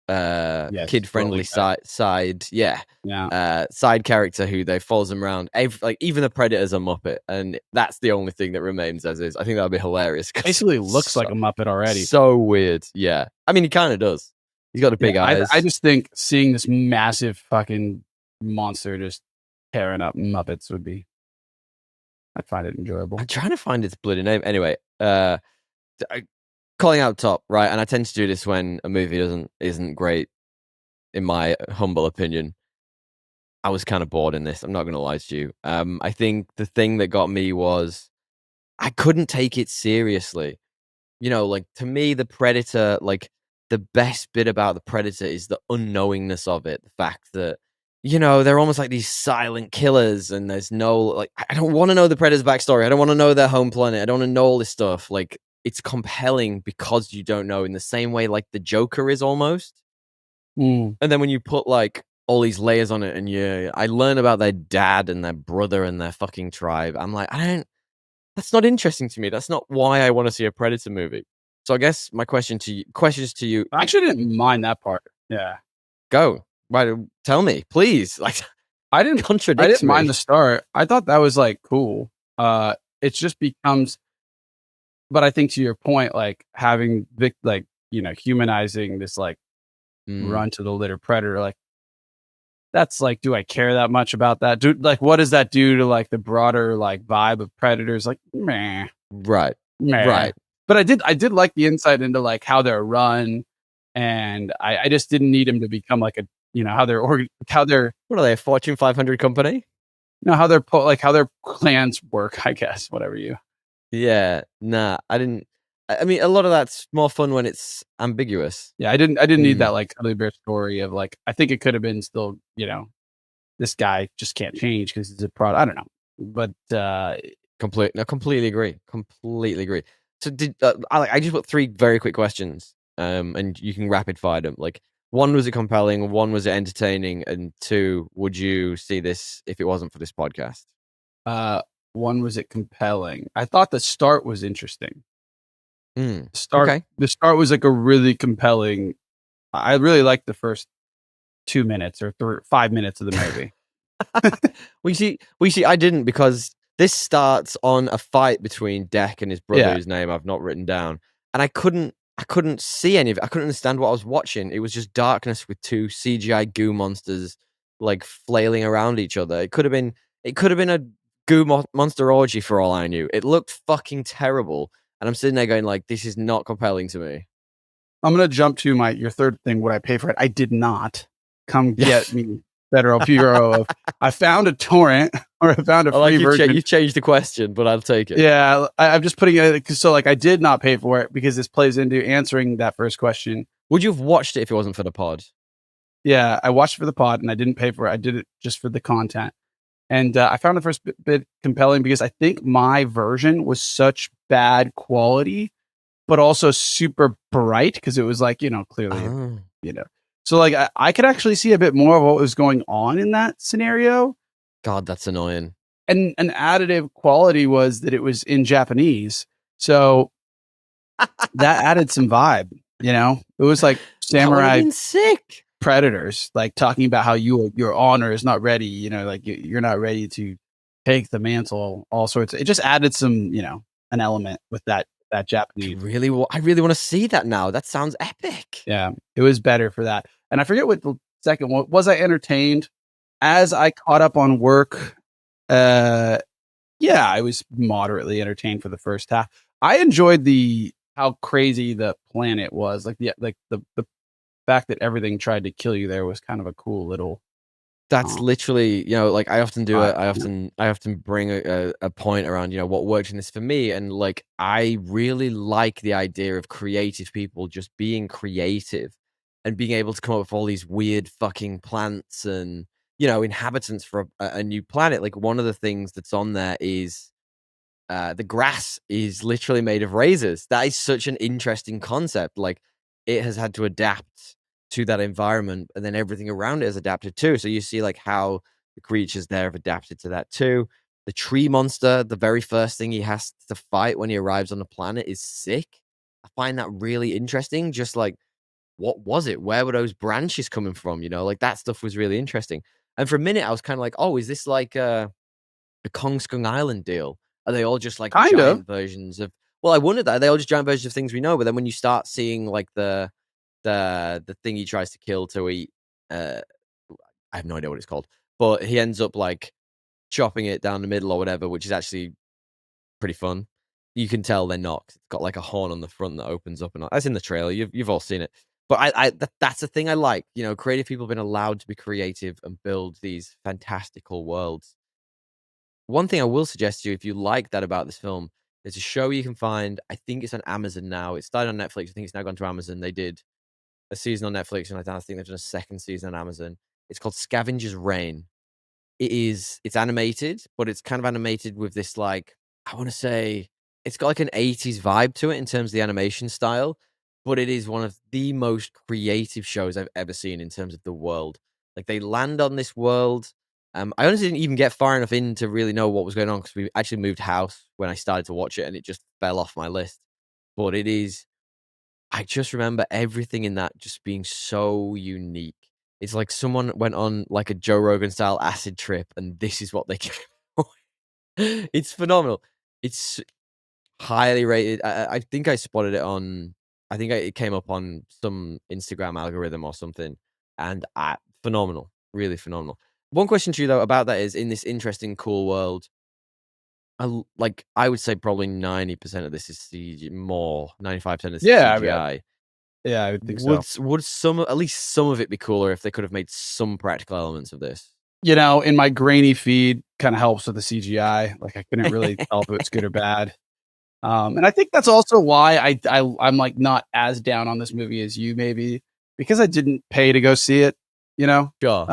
Yes, kid-friendly totally side, yeah, Yeah. side character who they follows them around. Like, even the Predator's a Muppet, and that's the only thing that remains as is. I think that would be hilarious. Basically looks like a Muppet already. So weird. Yeah, I mean, he kind of does. He's got the big eyes. I just think seeing this massive fucking monster just tearing up Muppets would be. I'd find it enjoyable. I'm trying to find its bloody name. Anyway, calling out top, right? And I tend to do this when a movie isn't great, in my humble opinion. I was kind of bored in this. I'm not going to lie to you. I think the thing that got me was I couldn't take it seriously. You know, like, to me, the Predator, like, the best bit about the Predator is the unknowingness of it. The fact that, you know, they're almost like these silent killers, and there's no, like, I don't want to know the Predator's backstory. I don't want to know their home planet. I don't want to know all this stuff. Like, it's compelling because you don't know, in the same way like the Joker is almost. And then when you put like all these layers on it, and I learn about their dad and their brother and their fucking tribe. I'm like, that's not interesting to me. That's not why I want to see a Predator movie. So I guess my questions to you. I actually didn't mind that part. Yeah. Go. Why? Tell me, please. Like, I didn't contradict me. mind the start. I thought that was like cool. It just becomes, but I think to your point, like having humanizing this like run to the litter predator, like that's like, do I care that much about that? Like, what does that do to like the broader like vibe of Predators? Like, meh. Right. Right. But I did like the insight into like how they're run, and I just didn't need him to become like a, how they're what are they, a Fortune 500 company? No, how their clans work, I guess, whatever you. Yeah, nah, I didn't. I mean, a lot of that's more fun when it's ambiguous. Yeah, I didn't need that like Cuddly Bear story of like, I think it could have been still, this guy just can't change because he's a product. I don't know, but completely agree. Completely agree. So I just put 3 very quick questions, and you can rapid fire them. Like, 1, was it compelling? 1, was it entertaining? And 2, would you see this if it wasn't for this podcast? 1, was it compelling? I thought the start was interesting. Okay. The start was like a really compelling. I really liked the first 2 minutes or 5 minutes of the movie. we see. I didn't, because this starts on a fight between Deck and his brother, whose name I've not written down, and I couldn't see any of it. I couldn't understand what I was watching. It was just darkness with 2 CGI goo monsters like flailing around each other. It could have been a goo monster orgy for all I knew. It looked fucking terrible, and I'm sitting there going like, this is not compelling to me. I'm gonna jump to your third thing. Would I pay for it? I did not. Come get me, Federal Bureau of. I found a torrent, or I found a free version. You changed the question, but I'll take it. Yeah, I'm just putting it so like I did not pay for it because this plays into answering that first question. Would you have watched it if it wasn't for the pod? Yeah, I watched it for the pod, and I didn't pay for it. I did it just for the content, and I found the first bit compelling because I think my version was such bad quality, but also super bright because it was like, clearly, So like I could actually see a bit more of what was going on in that scenario. God, that's annoying. And an additive quality was that it was in Japanese. So that added some vibe, It was like samurai sick predators, like talking about how your honor is not ready, like you're not ready to take the mantle, all sorts. It just added some, an element with that Japanese. I really want to see that now. That sounds epic. Yeah, it was better for that. And I forget what the second one was. I entertained as I caught up on work. I was moderately entertained for the first half. I enjoyed how crazy the planet was. Like the fact that everything tried to kill you there was kind of a cool little. That's literally, like I often do it. I often bring a point around, what worked in this for me. And like, I really like the idea of creative people just being creative and being able to come up with all these weird fucking plants and, inhabitants for a new planet. Like, one of the things that's on there is the grass is literally made of razors. That is such an interesting concept. Like, it has had to adapt to that environment, and then everything around it has adapted too. So you see like how the creatures there have adapted to that too. The tree monster, the very first thing he has to fight when he arrives on the planet, is sick. I find that really interesting. Just like, what was it? Where were those branches coming from? Like, that stuff was really interesting. And for a minute, I was kind of like, oh, is this like a Kong Skung Island deal? Are they all just like Kind of. giant versions of? Well, I wondered that. Are they all just giant versions of things we know? But then when you start seeing like the thing he tries to kill to eat, I have no idea what it's called, but he ends up like chopping it down the middle or whatever, which is actually pretty fun. You can tell they're not. 'Cause it's got like a horn on the front that opens up, and all. That's in the trailer. You've all seen it. But that's the thing I like. Creative people have been allowed to be creative and build these fantastical worlds. One thing I will suggest to you, if you like that about this film, there's a show you can find. I think it's on Amazon now. It started on Netflix. I think it's now gone to Amazon. They did a season on Netflix, and I think they've done a second season on Amazon. It's called Scavenger's Reign. It's animated, but it's kind of animated with this, like, I want to say, it's got like an 80s vibe to it in terms of the animation style, but it is one of the most creative shows I've ever seen in terms of the world. Like, they land on this world. I honestly didn't even get far enough in to really know what was going on, because we actually moved house when I started to watch it, and it just fell off my list. But I just remember everything in that just being so unique. It's like someone went on like a Joe Rogan style acid trip, and this is what they came up with. It's phenomenal. It's highly rated. I think I spotted it on. I think it came up on some Instagram algorithm or something, and phenomenal, really phenomenal. One question to you though about that is, in this interesting, cool world, I would say probably 90% of this is CG, more 95% of this is Yeah, CGI. yeah, I would think so. Would at least some of it be cooler if they could have made some practical elements of this? In my grainy feed kind of helps with the CGI. Like, I couldn't really tell if it's good or bad. And I think that's also why I'm like not as down on this movie as you, maybe because I didn't pay to go see it. Sure.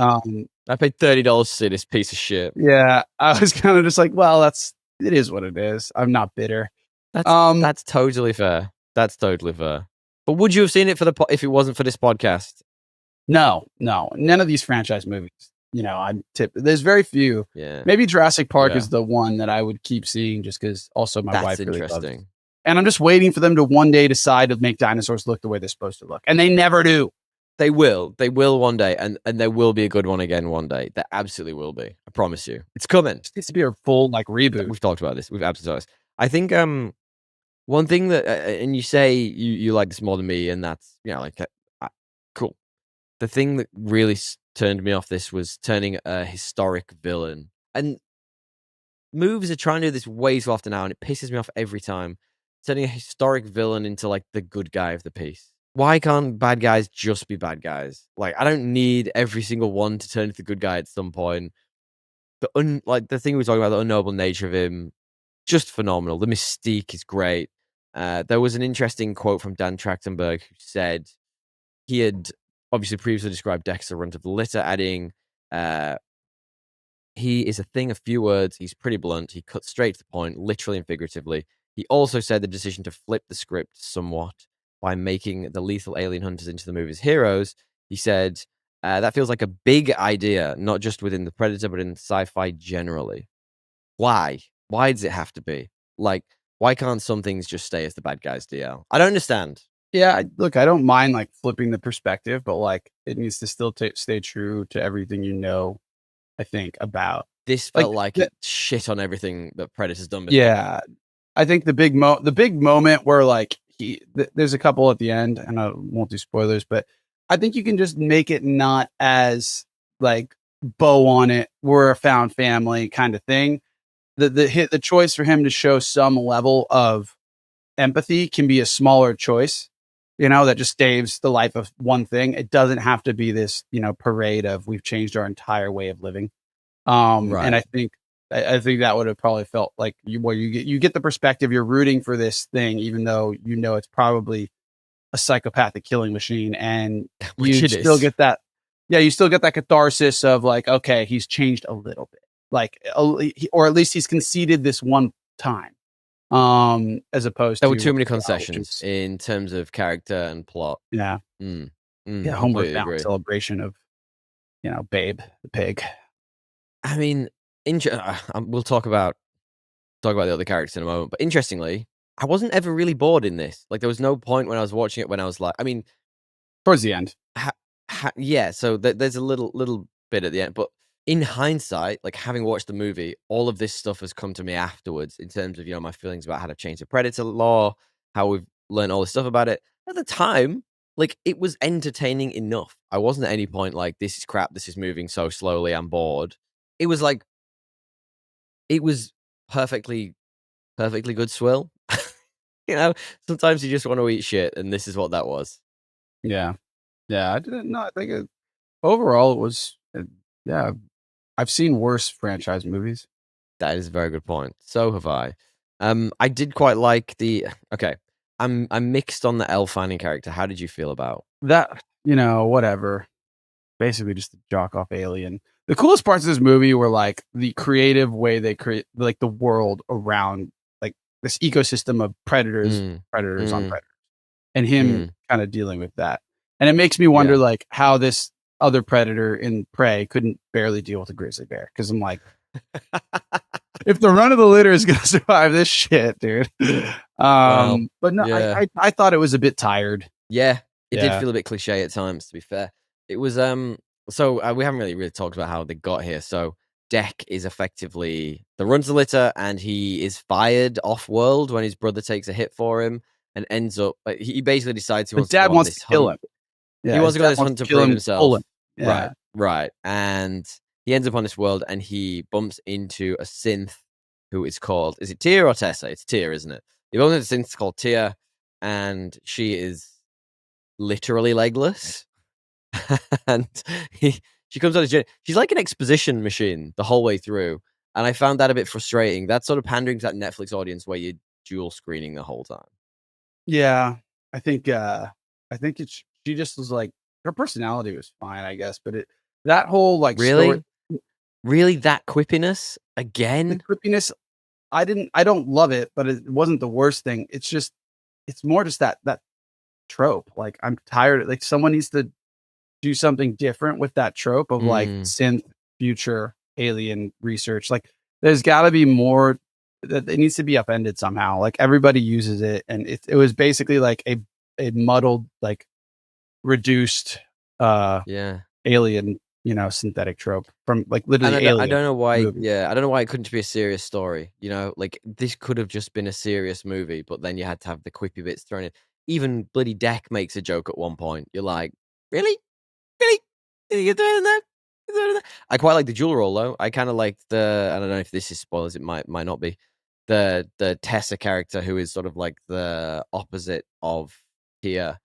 I paid $30 to see this piece of shit. Yeah, I was kind of just like, well, it is what it is. I'm not bitter. That's totally fair. That's totally fair. But would you have seen it if it wasn't for this podcast? No, none of these franchise movies. There's very few. Yeah. Maybe Jurassic Park Yeah. is the one that I would keep seeing, just because also my That's wife really loves it. interesting. And I'm just waiting for them to one day decide to make dinosaurs look the way they're supposed to look, and they never do. They will. They will one day, and there will be a good one again one day. There absolutely will be. I promise you. It's coming. It needs to be a full reboot. We've talked about this. We've absolutely talked. I think one thing that and you say you like this more than me, and that's cool. The thing that really turned me off this was turning a historic villain, and movies are trying to do this way too often now, and it pisses me off every time. Turning a historic villain into like the good guy of the piece. Why can't bad guys just be bad guys? Like, I don't need every single one to turn into the good guy at some point. The thing we were talking about, the unknowable nature of him, just phenomenal. The mystique is great. There was an interesting quote from Dan Trachtenberg, who said he had obviously previously described Dex as a runt of the litter, adding, he is a thing of few words. He's pretty blunt. He cuts straight to the point, literally and figuratively. He also said the decision to flip the script somewhat by making the lethal alien hunters into the movie's heroes. He said, that feels like a big idea, not just within the Predator, but in sci-fi generally. Why? Why does it have to be? Like, why can't some things just stay as the bad guys, DL? I don't understand. Yeah, look, I don't mind flipping the perspective, but it needs to still stay true to everything I think about. This felt like it shit on everything that Predator's done before. Yeah, I think the big moment where there's a couple at the end, and I won't do spoilers, but I think you can just make it not as bow on it, we're a found family kind of thing. The choice for him to show some level of empathy can be a smaller choice, that just saves the life of one thing. It doesn't have to be this, parade of we've changed our entire way of living. Right. And I think that would have probably felt like you get the perspective, you're rooting for this thing, even though it's probably a psychopathic killing machine, and Which you it still is. get that. Yeah, you still get that catharsis of like, okay, he's changed a little bit, like, or at least he's conceded this one time, as opposed There to were too many which concessions is, in terms of character and plot. yeah, Homeward Completely Bound agree. celebration of Babe the pig. I mean, we'll talk about the other characters in a moment, but interestingly, I wasn't ever really bored in this. Like, there was no point when I was watching it when I was like, I mean, Towards the end, yeah. So there's a little bit at the end, but in hindsight, like having watched the movie, all of this stuff has come to me afterwards in terms of my feelings about how to change the predator law, how we've learned all this stuff about it. At the time, like it was entertaining enough. I wasn't at any point like this is crap. This is moving so slowly. I'm bored. It was like it was perfectly good swill. Sometimes you just want to eat shit, and this is what that was. yeah, I didn't know. I think overall it was, yeah. I've seen worse franchise movies. That is a very good point. So have I. I did quite like the okay. I'm mixed on the Elle Fanning character. How did you feel about? That, whatever. Basically just a jock off alien. The coolest parts of this movie were like the creative way they create like the world around like this ecosystem of predators on predators, and him kind of dealing with that. And it makes me wonder like how this other predator in Prey couldn't barely deal with a grizzly bear, because I'm like, if the run of the litter is gonna survive this shit, dude. But no, I thought it was a bit tired. Yeah, it did feel a bit cliche at times, to be fair. It was so we haven't really talked about how they got here. So Deck is effectively the runs the litter, and he is fired off world when his brother takes a hit for him and ends up he basically decides he His wants to dad go on wants this to kill hunt. him. Yeah, He wants to go on this wants hunt to kill prove him, himself. Yeah. Right. And he ends up on this world, and he bumps into a synth who is called, is it Tia or Tessa? It's Tia, isn't it? He bumps into a synth called Tia, and she is literally legless. And she comes on his journey. She's like an exposition machine the whole way through. And I found that a bit frustrating. That's sort of pandering to that Netflix audience where you're dual screening the whole time. Yeah. I think she just was like, her personality was fine, I guess, but that whole like story, really that quippiness the again. creepiness, I don't love it, but it wasn't the worst thing. It's more just that trope. Like, I'm tired. Like, someone needs to do something different with that trope of like synth future alien research. Like, there's got to be more. That it needs to be upended somehow. Like, everybody uses it, and it was basically like a muddled, like, reduced alien, synthetic trope from like literally Alien. I don't know why. Movie. Yeah, I don't know why it couldn't be a serious story. Like this could have just been a serious movie, but then you had to have the quippy bits thrown in. Even bloody Deck makes a joke at one point. You're like, really? You're doing that? I quite like the dual role though. I kind of like I don't know if this is spoilers. It might not be the Tessa character, who is sort of like the opposite of Tia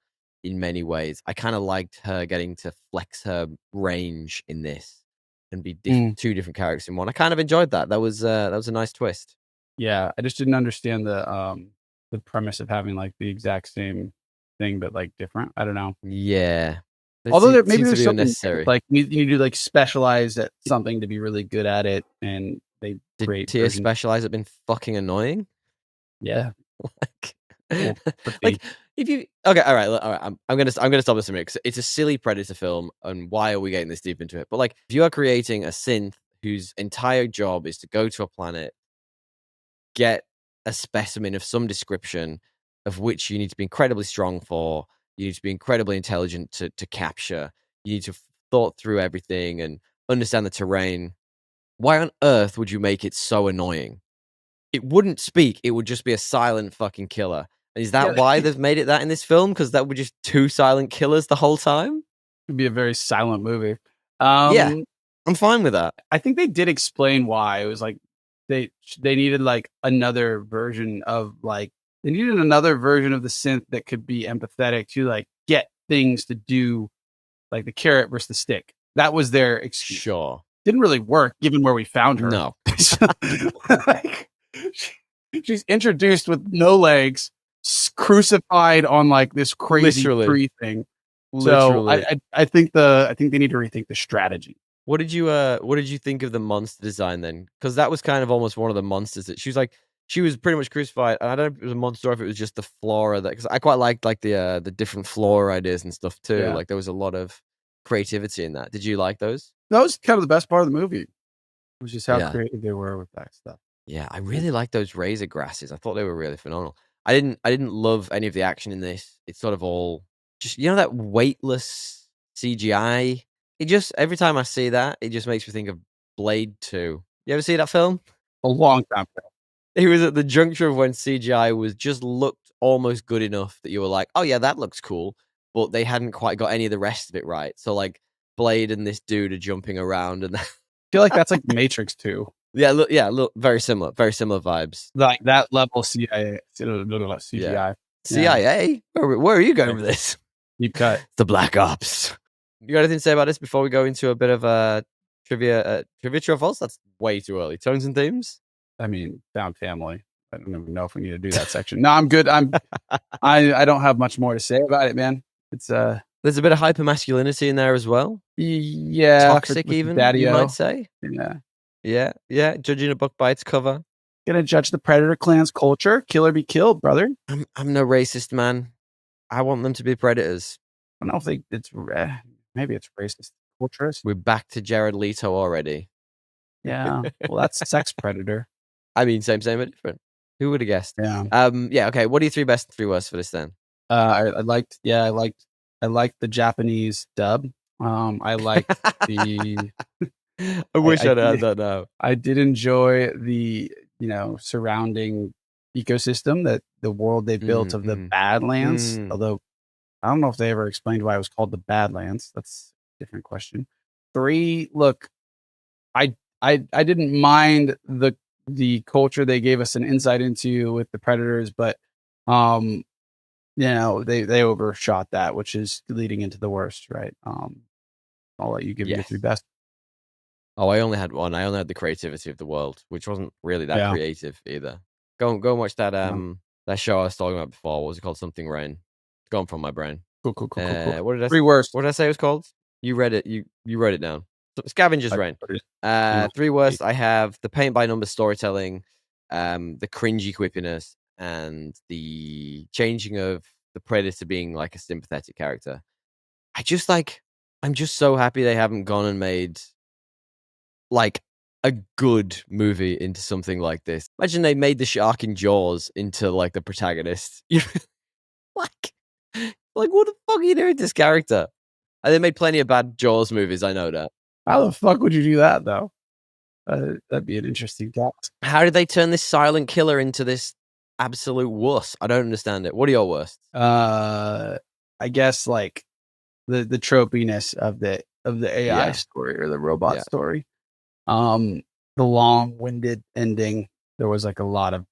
in many ways. I kind of liked her getting to flex her range in this and be two different characters in one. I kind of enjoyed that. That was a nice twist. Yeah, I just didn't understand the premise of having like the exact same thing but like different. I don't know. Yeah. Although maybe seems to there's be something unnecessary. like you need to like specialize at something to be really good at it, and they Did Tia specialize at being fucking annoying? Yeah. Like if you all right, I'm gonna stop this a minute, because it's a silly predator film, and why are we getting this deep into it? But like, if you are creating a synth whose entire job is to go to a planet, get a specimen of some description of which you need to be incredibly strong for, you need to be incredibly intelligent to capture, you need to thought through everything and understand the terrain. Why on earth would you make it so annoying? It wouldn't speak. It would just be a silent fucking killer. Is that why they've made it that in this film? Because that would just two silent killers the whole time? It'd be a very silent movie. Yeah, I'm fine with that. I think they did explain why. It was like they needed like another version of the synth that could be empathetic to like get things to do, like the carrot versus the stick. That was their excuse. Sure. Didn't really work given where we found her. No. Like, she's introduced with no legs, crucified on like this crazy Literally. tree thing. So Literally. I think they need to rethink the strategy. What did you think of the monster design then? Because that was kind of almost one of the monsters that she was pretty much crucified. And I don't know if it was a monster or if it was just the flora because I quite liked like the different flora ideas and stuff too. Yeah. Like there was a lot of creativity in that. Did you like those? That was kind of the best part of the movie. Was just how Yeah. creative they were with that stuff. Yeah, I really like those razor grasses. I thought they were really phenomenal. I didn't love any of the action in this. It's sort of all just that weightless CGI. It just every time I see that, it just makes me think of Blade 2. You ever see that film? A long time ago. It was at the juncture of when CGI was just looked almost good enough that you were like, "Oh yeah, that looks cool," but they hadn't quite got any of the rest of it right. So like Blade and this dude are jumping around and I feel like that's like Matrix 2. yeah, look very similar vibes. Like that level CIA, CGI. CIA? Where are you going with this? Deep cut. The Black Ops. You got anything to say about this before we go into a bit of trivia? Trivia true or false? That's way too early. Tones and themes. I mean, found family. I don't even know if we need to do that section. No, I'm good. I don't have much more to say about it, man. It's There's a bit of hypermasculinity in there as well. yeah, Toxic with even, Daddy-o. you might say. Yeah. Yeah. Judging a book by its cover. Gonna judge the Predator clan's culture. Kill or be killed, brother. I'm no racist, man. I want them to be predators. I don't know if it's maybe it's racist culturist. We're back to Jared Leto already. Yeah. Well, that's sex predator. I mean, same, but different. Who would have guessed? Yeah. Yeah. Okay. What are your 3 best and 3 worst for this then? I liked the Japanese dub. I liked the I wish I'd had did- that now. I did enjoy the surrounding ecosystem that the world they built of the Badlands. Although I don't know if they ever explained why it was called the Badlands. That's a different question. 3, look, I didn't mind the culture they gave us an insight into with the Predators, but they overshot that, which is leading into the worst, right? I'll let you give your 3 best. Oh, I only had one. I only had the creativity of the world, which wasn't really that creative either. Go and watch that that show I was talking about before. What was it called? Something Rain. It's gone from my brain. Cool. What did I 3 worst. What did I say it was called? You read it. You wrote it down. Scavenger's Rain. 3 worst. I have the paint by numbers storytelling, the cringy quippiness, and the changing of the Predator being like a sympathetic character. I'm just so happy they haven't gone and made like a good movie into something like this. Imagine they made the shark in Jaws into like the protagonist. like what the fuck are you doing with this character? And they made plenty of bad Jaws movies, I know that. How the fuck would you do that though? That'd be an interesting task. How did they turn this silent killer into this absolute wuss? I don't understand it. What are your worst? I guess like the tropiness of the AI story or the robot story. The long-winded ending. There was like a lot of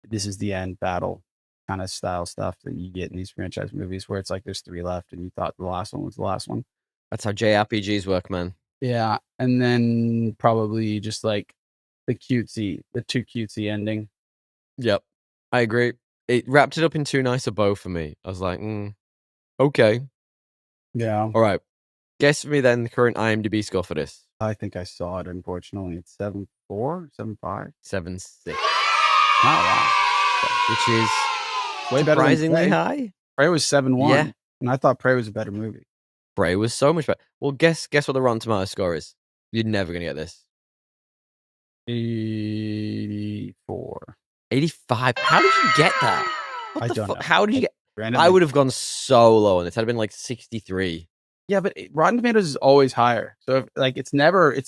this is the end battle kind of style stuff that you get in these franchise movies where it's like there's 3 left and you thought the last one was the last one. That's how JRPGs work, man. Yeah, and then probably just like the too cutesy ending. Yep, I agree. It wrapped it up in too nice a bow for me. I was like, okay. Yeah. All right. Guess for me then the current IMDb score for this. I think I saw it, unfortunately. It's 7.4, 7.5? 7.6. Oh, wow. Which is way better than surprisingly Prey. high. Prey was 7.1. Yeah. And I thought Prey was a better movie. Prey was so much better. Well, guess what the Rotten Tomatoes score is. You're never going to get this. 84. 85. How did you get that? I don't know. How did you get? Randomly. I would have gone so low on this. I'd have been like 63. Yeah, but Rotten Tomatoes is always higher. So if, like it's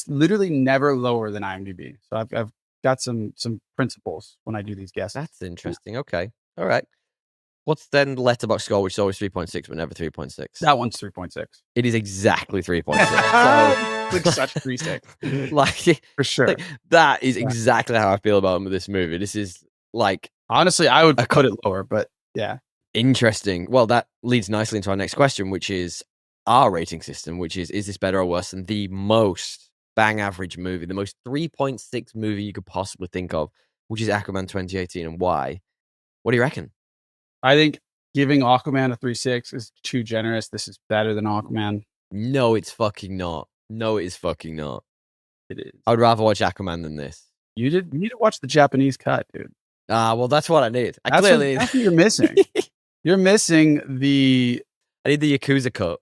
literally never lower than IMDb. So I've got some principles when I do these guesses. That's interesting. Yeah. Okay. All right. What's then the Letterboxd score, which is always 3.6, but never 3.6? That one's 3.6. It is exactly 3.6. Like such 3.6. Like for sure. Like, that is exactly how I feel about this movie. This is like honestly, I would put it lower, but yeah. Interesting. Well, that leads nicely into our next question, which is our rating system, which is this better or worse than the most bang average movie, the most 3.6 movie you could possibly think of, which is Aquaman 2018, and why? What do you reckon? I think giving Aquaman a 3.6 is too generous. This is better than Aquaman. No, it's fucking not. No, it is fucking not. It is. I would rather watch Aquaman than this. You need to watch the Japanese cut, dude. Well, that's what I need. I That's clearly what you're missing. You're missing the I need the Yakuza cut.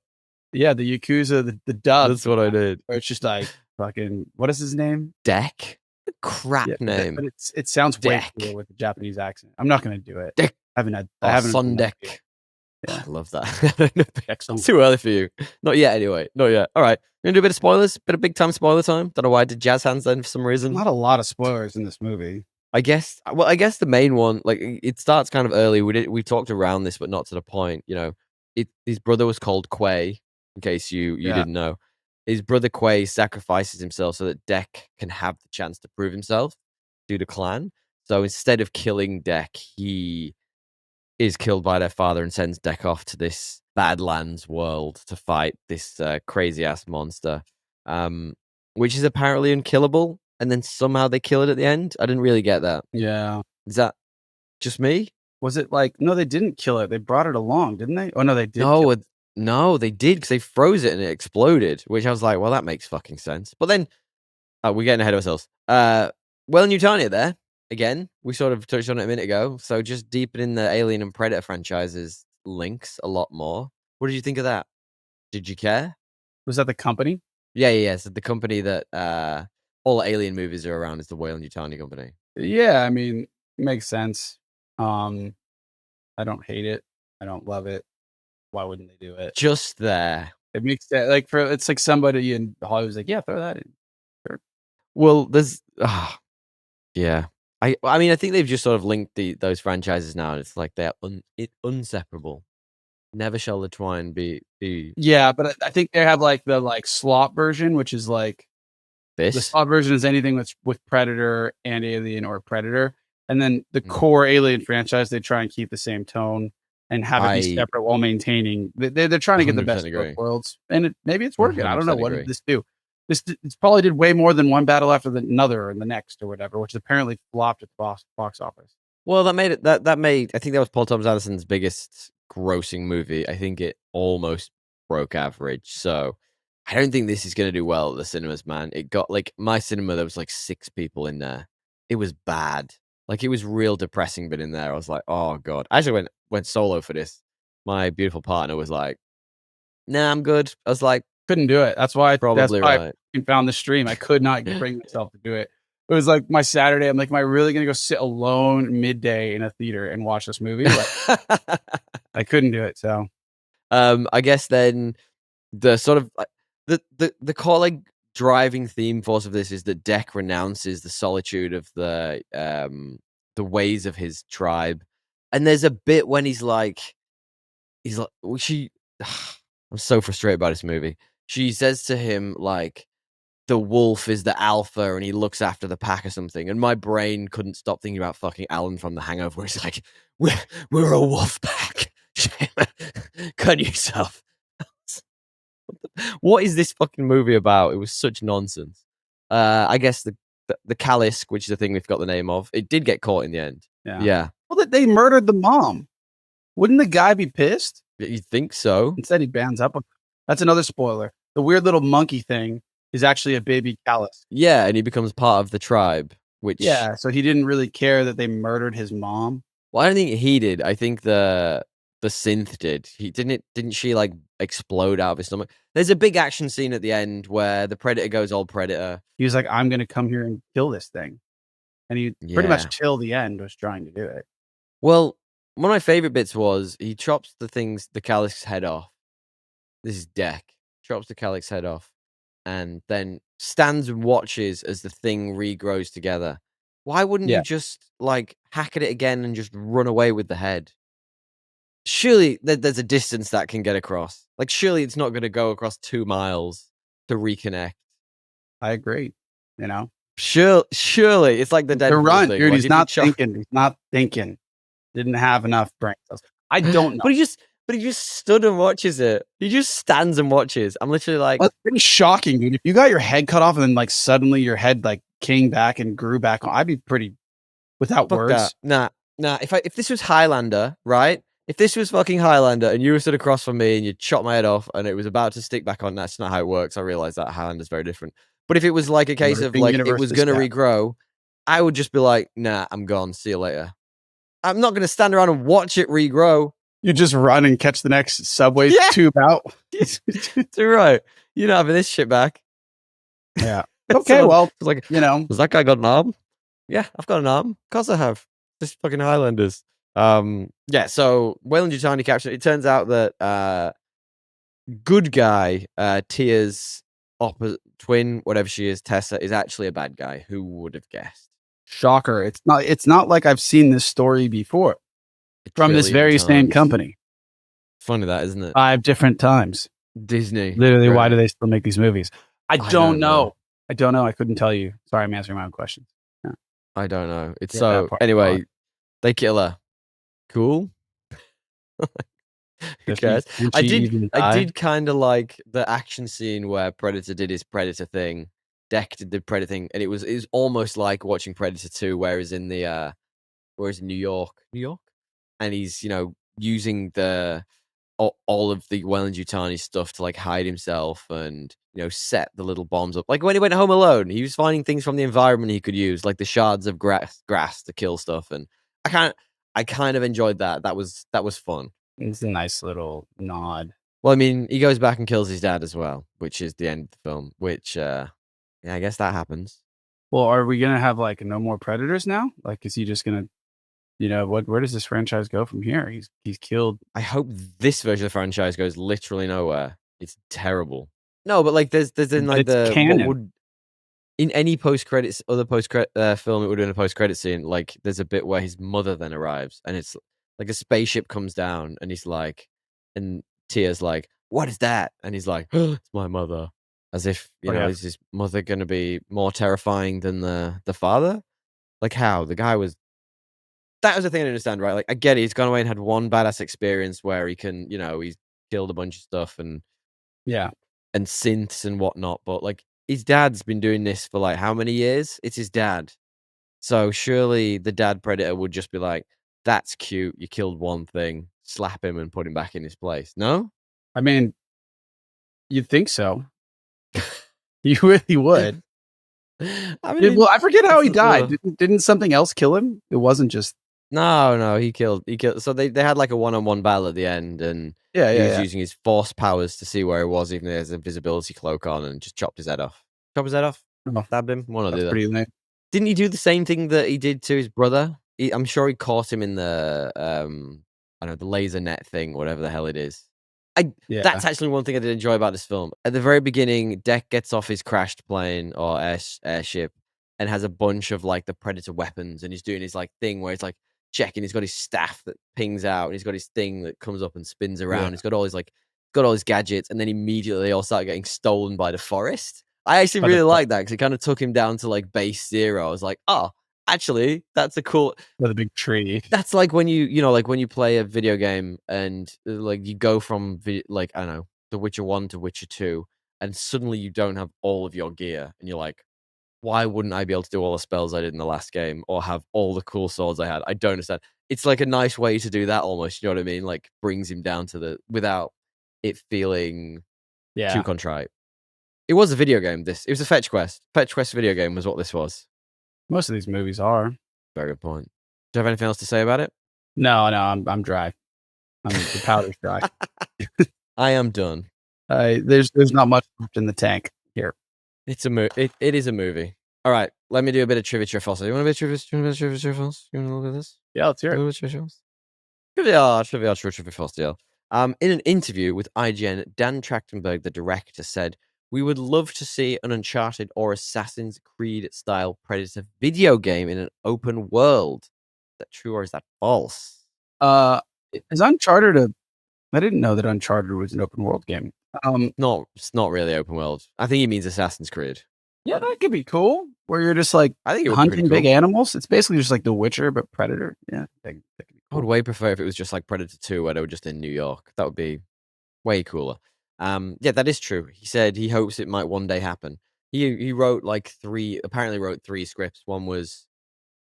the Yakuza, the dub. That's what I need. Where it's just like fucking, what is his name? Deck? Crap name. But it sounds way Deck. cooler with the Japanese accent. I'm not gonna do it. Deck. I haven't Sun Deck. Yeah. I love that. Excellent. It's too early for you. Not yet, anyway. Not yet. All right. We're gonna do a bit of spoilers, bit of big time spoiler time. Don't know why I did jazz hands then for some reason. Not a lot of spoilers in this movie. I guess the main one, like, it starts kind of early. We talked around this, but not to the point. You know, his brother was called Quay, in case you didn't know. His brother Quay sacrifices himself so that Deck can have the chance to prove himself due to clan. So instead of killing Deck, he is killed by their father and sends Deck off to this Badlands world to fight this crazy ass monster, which is apparently unkillable. And then somehow they kill it at the end. I didn't really get that. Yeah. Is that just me? Was it like, no, they didn't kill it. They brought it along, didn't they? Oh, no, they did. No, they did, because they froze it and it exploded, which I was like, well, that makes fucking sense. But then, we're getting ahead of ourselves. Well-Nutania there. Again, we sort of touched on it a minute ago. So just deepening the Alien and Predator franchises links a lot more. What did you think of that? Did you care? Was that the company? Yeah. So the company that all Alien movies are around is the Weyland-Yutani company. Yeah, I mean, makes sense. I don't hate it. I don't love it. Why wouldn't they do it? Just there. It makes that it's like somebody in Hollywood's like, yeah, throw that in. Sure. Well, there's yeah. I mean, I think they've just sort of linked those franchises now, and it's like they're inseparable. Never shall the twine be. Yeah, but I think they have like the slop version, which is like the This. slop version is anything that's with Predator and Alien or Predator, and then the core Alien franchise they try and keep the same tone and have it be separate while maintaining. They're trying to get the best of both worlds, and maybe it's working. I don't know. What did this do? This probably did way more than one battle after another and the next or whatever, which apparently flopped at the box office. Well, that made it. That made. I think that was Paul Thomas Anderson's biggest grossing movie. I think it almost broke average. So I don't think this is going to do well at the cinemas, man. It got like my cinema. There was like 6 people in there. It was bad. Like it was real depressing. But in there, I was like, oh god. I actually went solo for this. My beautiful partner was like, nah, I'm good. I was like, couldn't do it. That's why right. I found the stream. I could not bring myself to do it. It was like my Saturday. I'm like, am I really going to go sit alone midday in a theater and watch this movie? Like, I couldn't do it. So, I guess then the sort of the core like driving theme force of this is that Deck renounces the solitude of the ways of his tribe, and there's a bit when he's like, I'm so frustrated by this movie. She says to him like, the wolf is the alpha and he looks after the pack or something. And my brain couldn't stop thinking about fucking Alan from The Hangover, where he's like, we're a wolf pack. Cut yourself. What is this fucking movie about? It was such nonsense. I guess the Kalisk, which is the thing we've got the name of, it did get caught in the end. Yeah. Well, they murdered the mom. Wouldn't the guy be pissed? You think so? Instead, he bands up. That's another spoiler. The weird little monkey thing is actually a baby Kalisk. Yeah, and he becomes part of the tribe. Which so he didn't really care that they murdered his mom. Well, I don't think he did. I think the synth did. He didn't she like explode out of his stomach? There's a big action scene at the end where the Predator goes all Predator. He was like, I'm gonna come here and kill this thing. And he pretty much till the end was trying to do it. Well, one of my favorite bits was he chops the Kalisk's head off. This is Deck. Chops the Kalisk's head off and then stands and watches as the thing regrows together. Why wouldn't you just like hack at it again and just run away with the head? Surely there's a distance that can get across. Like surely it's not going to go across 2 miles to reconnect. I agree. You know, surely it's like the dead run, thing. dude. He's not thinking. He's not thinking. Didn't have enough brain cells. I don't know. But he just stood and watches it. He just stands and watches. I'm literally like, that's pretty shocking, dude. If you got your head cut off and then like suddenly your head like came back and grew back on, I'd be pretty without words. Nah, Nah, if this was Highlander, right? If this was fucking Highlander and you were stood across from me and you chopped my head off and it was about to stick back on, that's not how it works. I realize that Highlander's very different. But if it was like a case of Merging like it was universes, gonna yeah. regrow, I would just be like, nah, I'm gone. See you later. I'm not gonna stand around and watch it regrow. You just run and catch the next subway Yeah. tube out. You're right. You're not having this shit back. Yeah. Okay, well, it's like, you know, has that guy got an arm? Yeah, I've got an arm. Of course I have. This fucking Highlanders. Yeah, so Wayland Yutani caption. It turns out that good guy, Tia's twin, whatever she is, Tessa, is actually a bad guy. Who would have guessed? shocker. It's not like I've seen this story before from this very same company. Funny that, isn't it? 5 different times. Disney. Literally, Right. why do they still make these movies? I don't don't know. know. I don't know. I couldn't tell you. Sorry, I'm answering my own questions. Yeah. I don't know. It's Yeah, so that part- anyway, they kill her. Cool. Who Does she- cares? can I she even I die? did kind of like the action scene where Predator did his Predator thing, Deck did the Predator thing, and it was almost like watching Predator 2, whereas in New York, and he's using all of the Wayland Yutani stuff to like hide himself and set the little bombs up. Like when he went Home Alone, he was finding things from the environment he could use, like the shards of grass to kill stuff, and I kind of enjoyed that. That was fun. It's a nice little nod. Well, I mean, he goes back and kills his dad as well, which is the end of the film. Which, yeah, I guess that happens. Well, are we gonna have like no more predators now? Like, is he just gonna, where does this franchise go from here? He's killed. I hope this version of the franchise goes literally nowhere. It's terrible. No, but like there's in like It's canon. what would in any post credits film it would have been a post credit scene. Like there's a bit where his mother then arrives and it's like a spaceship comes down and he's like, and Tia's like, "What is that?" And he's like, "Oh, it's my mother." As if yeah. is his mother going to be more terrifying than the father? Like how the guy was. That was the thing I didn't understand, right? Like I get it, he's gone away and had one badass experience where he can, he's killed a bunch of stuff and Yeah. synths and whatnot, but like his dad's been doing this for like how many years? It's his dad. So surely the dad predator would just be like, "That's cute. You killed one thing. Slap him and put him back in his place." No? I mean, you'd think so. You really would. I mean, Well, I forget how he it's, died. Didn't something else kill him? It wasn't just. no, he killed. So they had like a one-on-one battle at the end, and he was using his force powers to see where he was, even though he has a visibility cloak on, and just chopped his head off. Oh, Stabbed him. One or the that's other. pretty lame. Didn't he do the same thing that he did to his brother? I'm sure he caught him in the I don't know, the laser net thing, whatever the hell it is. Yeah. That's actually one thing I did enjoy about this film. At the very beginning, Deck gets off his crashed plane or airship and has a bunch of like the Predator weapons, and he's doing his like thing where it's like checking. He's got his staff that pings out, and he's got his thing that comes up and spins around. Yeah. He's got all his gadgets, and then immediately they all start getting stolen by the forest. I actually really like that because it kind of took him down to like base zero. I was like, oh, actually, that's a cool. With a big tree. That's like when like when you play a video game and like you go from like I don't know, The Witcher 1 to Witcher 2, and suddenly you don't have all of your gear, and you're like, why wouldn't I be able to do all the spells I did in the last game or have all the cool swords I had? I don't understand. It's like a nice way to do that almost. You know what I mean? Like brings him down to without it feeling too contrite. It was a video game. It was a fetch quest. Fetch quest video game was what this was. Most of these movies are. Very good point. Do you have anything else to say about it? No, I'm dry. The powder's dry. I am done. There's not much left in the tank here. It's it is a movie. All right, let me do a bit of trivia trifles. You want a bit of trivia trifles? You want to look at this? Yeah, let's hear it. Trivia trifles. In an interview with IGN, Dan Trachtenberg, the director, said, "We would love to see an Uncharted or Assassin's Creed style Predator video game in an open world." Is that true or is that false? Is Uncharted I didn't know that Uncharted was an open world game. It's not really open world. I think he means Assassin's Creed. Yeah, that could be cool. Where you're just like I think it would be hunting pretty cool. big animals. It's basically just like The Witcher, but Predator. Yeah, that could be I cool. would way prefer if it was just like Predator 2, where they were just in New York. That would be way cooler. Yeah, that is true. He said he hopes it might one day happen. He wrote apparently wrote 3 scripts. One was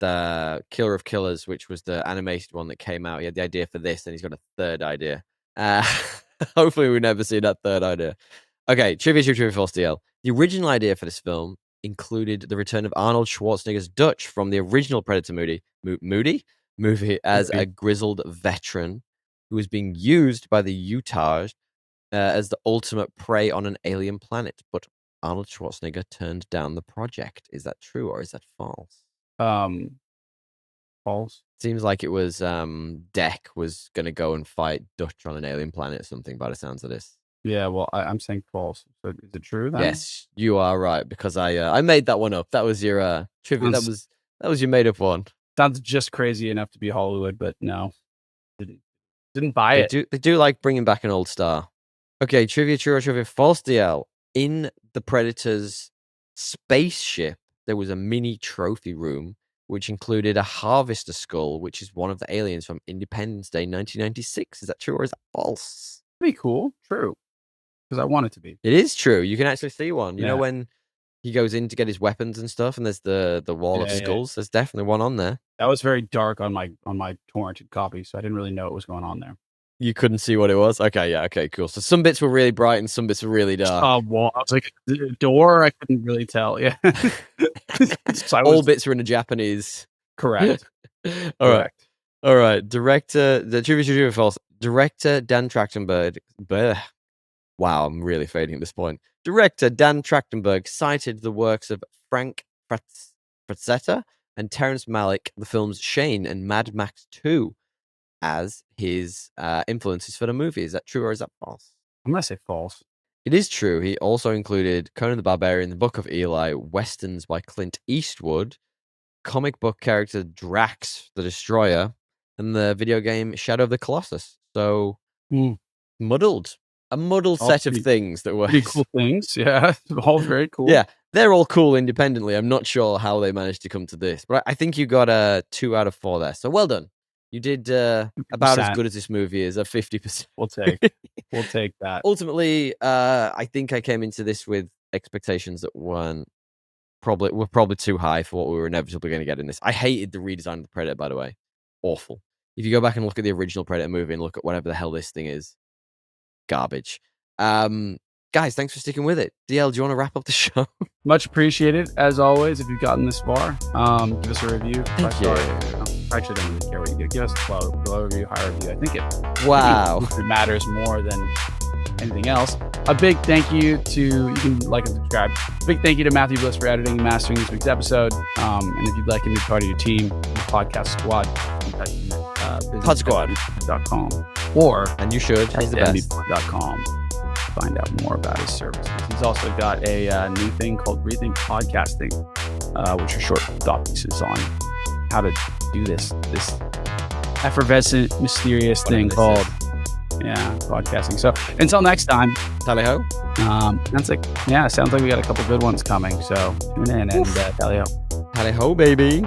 the Killer of Killers, which was the animated one that came out. He had the idea for this, and he's got a third idea. Hopefully, we never see that third idea. Okay, trivia false DL. The original idea for this film included the return of Arnold Schwarzenegger's Dutch from the original Predator movie as a grizzled veteran who was being used by the Utah as the ultimate prey on an alien planet. But Arnold Schwarzenegger turned down the project. Is that true or is that false? False. Seems like it was Deck was going to go and fight Dutch on an alien planet or something by the sounds of this. Yeah, well, I'm saying false. So is it true then? Yes, you are right, because I made that one up. That was your trivia. That was your made up one. Sounds just crazy enough to be Hollywood, but no. Didn't buy it. They do like bringing back an old star. Okay, trivia, true or trivia, false DL. In the Predator's spaceship, there was a mini trophy room, which included a harvester skull, which is one of the aliens from Independence Day 1996. Is that true or is that false? That'd be cool. True. Because I want it to be. It is true. You can actually see one. You know Yeah. when he goes in to get his weapons and stuff, and there's the wall of Yeah, yeah. skulls. There's definitely one on there. That was very dark on my torrented copy, so I didn't really know what was going on there. You couldn't see what it was? Okay, yeah, okay, cool. So some bits were really bright and some bits were really dark. Wall. I was like, the door, I couldn't really tell. Yeah. So All bits were in a Japanese. correct. All right. Director, the trivia false. Director Dan Trachtenberg. Wow, I'm really fading at this point. Director Dan Trachtenberg cited the works of Frank Frazetta and Terrence Malick, the films Shane and Mad Max 2, as his influences for the movie. Is that true or is that false? I'm going to say false. It is true. He also included Conan the Barbarian, The Book of Eli, westerns by Clint Eastwood, comic book character Drax the Destroyer, and the video game Shadow of the Colossus. So, muddled. A muddled set of things that were pretty cool things. Yeah, all very cool. Yeah, they're all cool independently. I'm not sure how they managed to come to this, but I think you got a 2 out of 4 there. So well done. You did about as good as this movie is, a 50%. We'll take that. Ultimately, I think I came into this with expectations that were probably too high for what we were inevitably going to get in this. I hated the redesign of the Predator, by the way. Awful. If you go back and look at the original Predator movie and look at whatever the hell this thing is, garbage. Guys, thanks for sticking with it. DL, do you want to wrap up the show? Much appreciated, as always. If you've gotten this far, give us a review. Thank you. I actually don't really care what you do. Give us a low review, high review. I think it matters more than anything else. A big thank you to, you can like and subscribe. A big thank you to Matthew Bliss for editing and mastering this week's episode. And if you'd like him to be part of your team, the podcast squad, contact him at podsquad.com. Or and you should. He's the best. .com. Find out more about his services. He's also got a new thing called Rethink Podcasting, which are short thought pieces on how to do this effervescent, mysterious thing called podcasting. So until next time, tally ho. Sounds like we got a couple good ones coming. So tune in and tally ho. Tally ho, baby.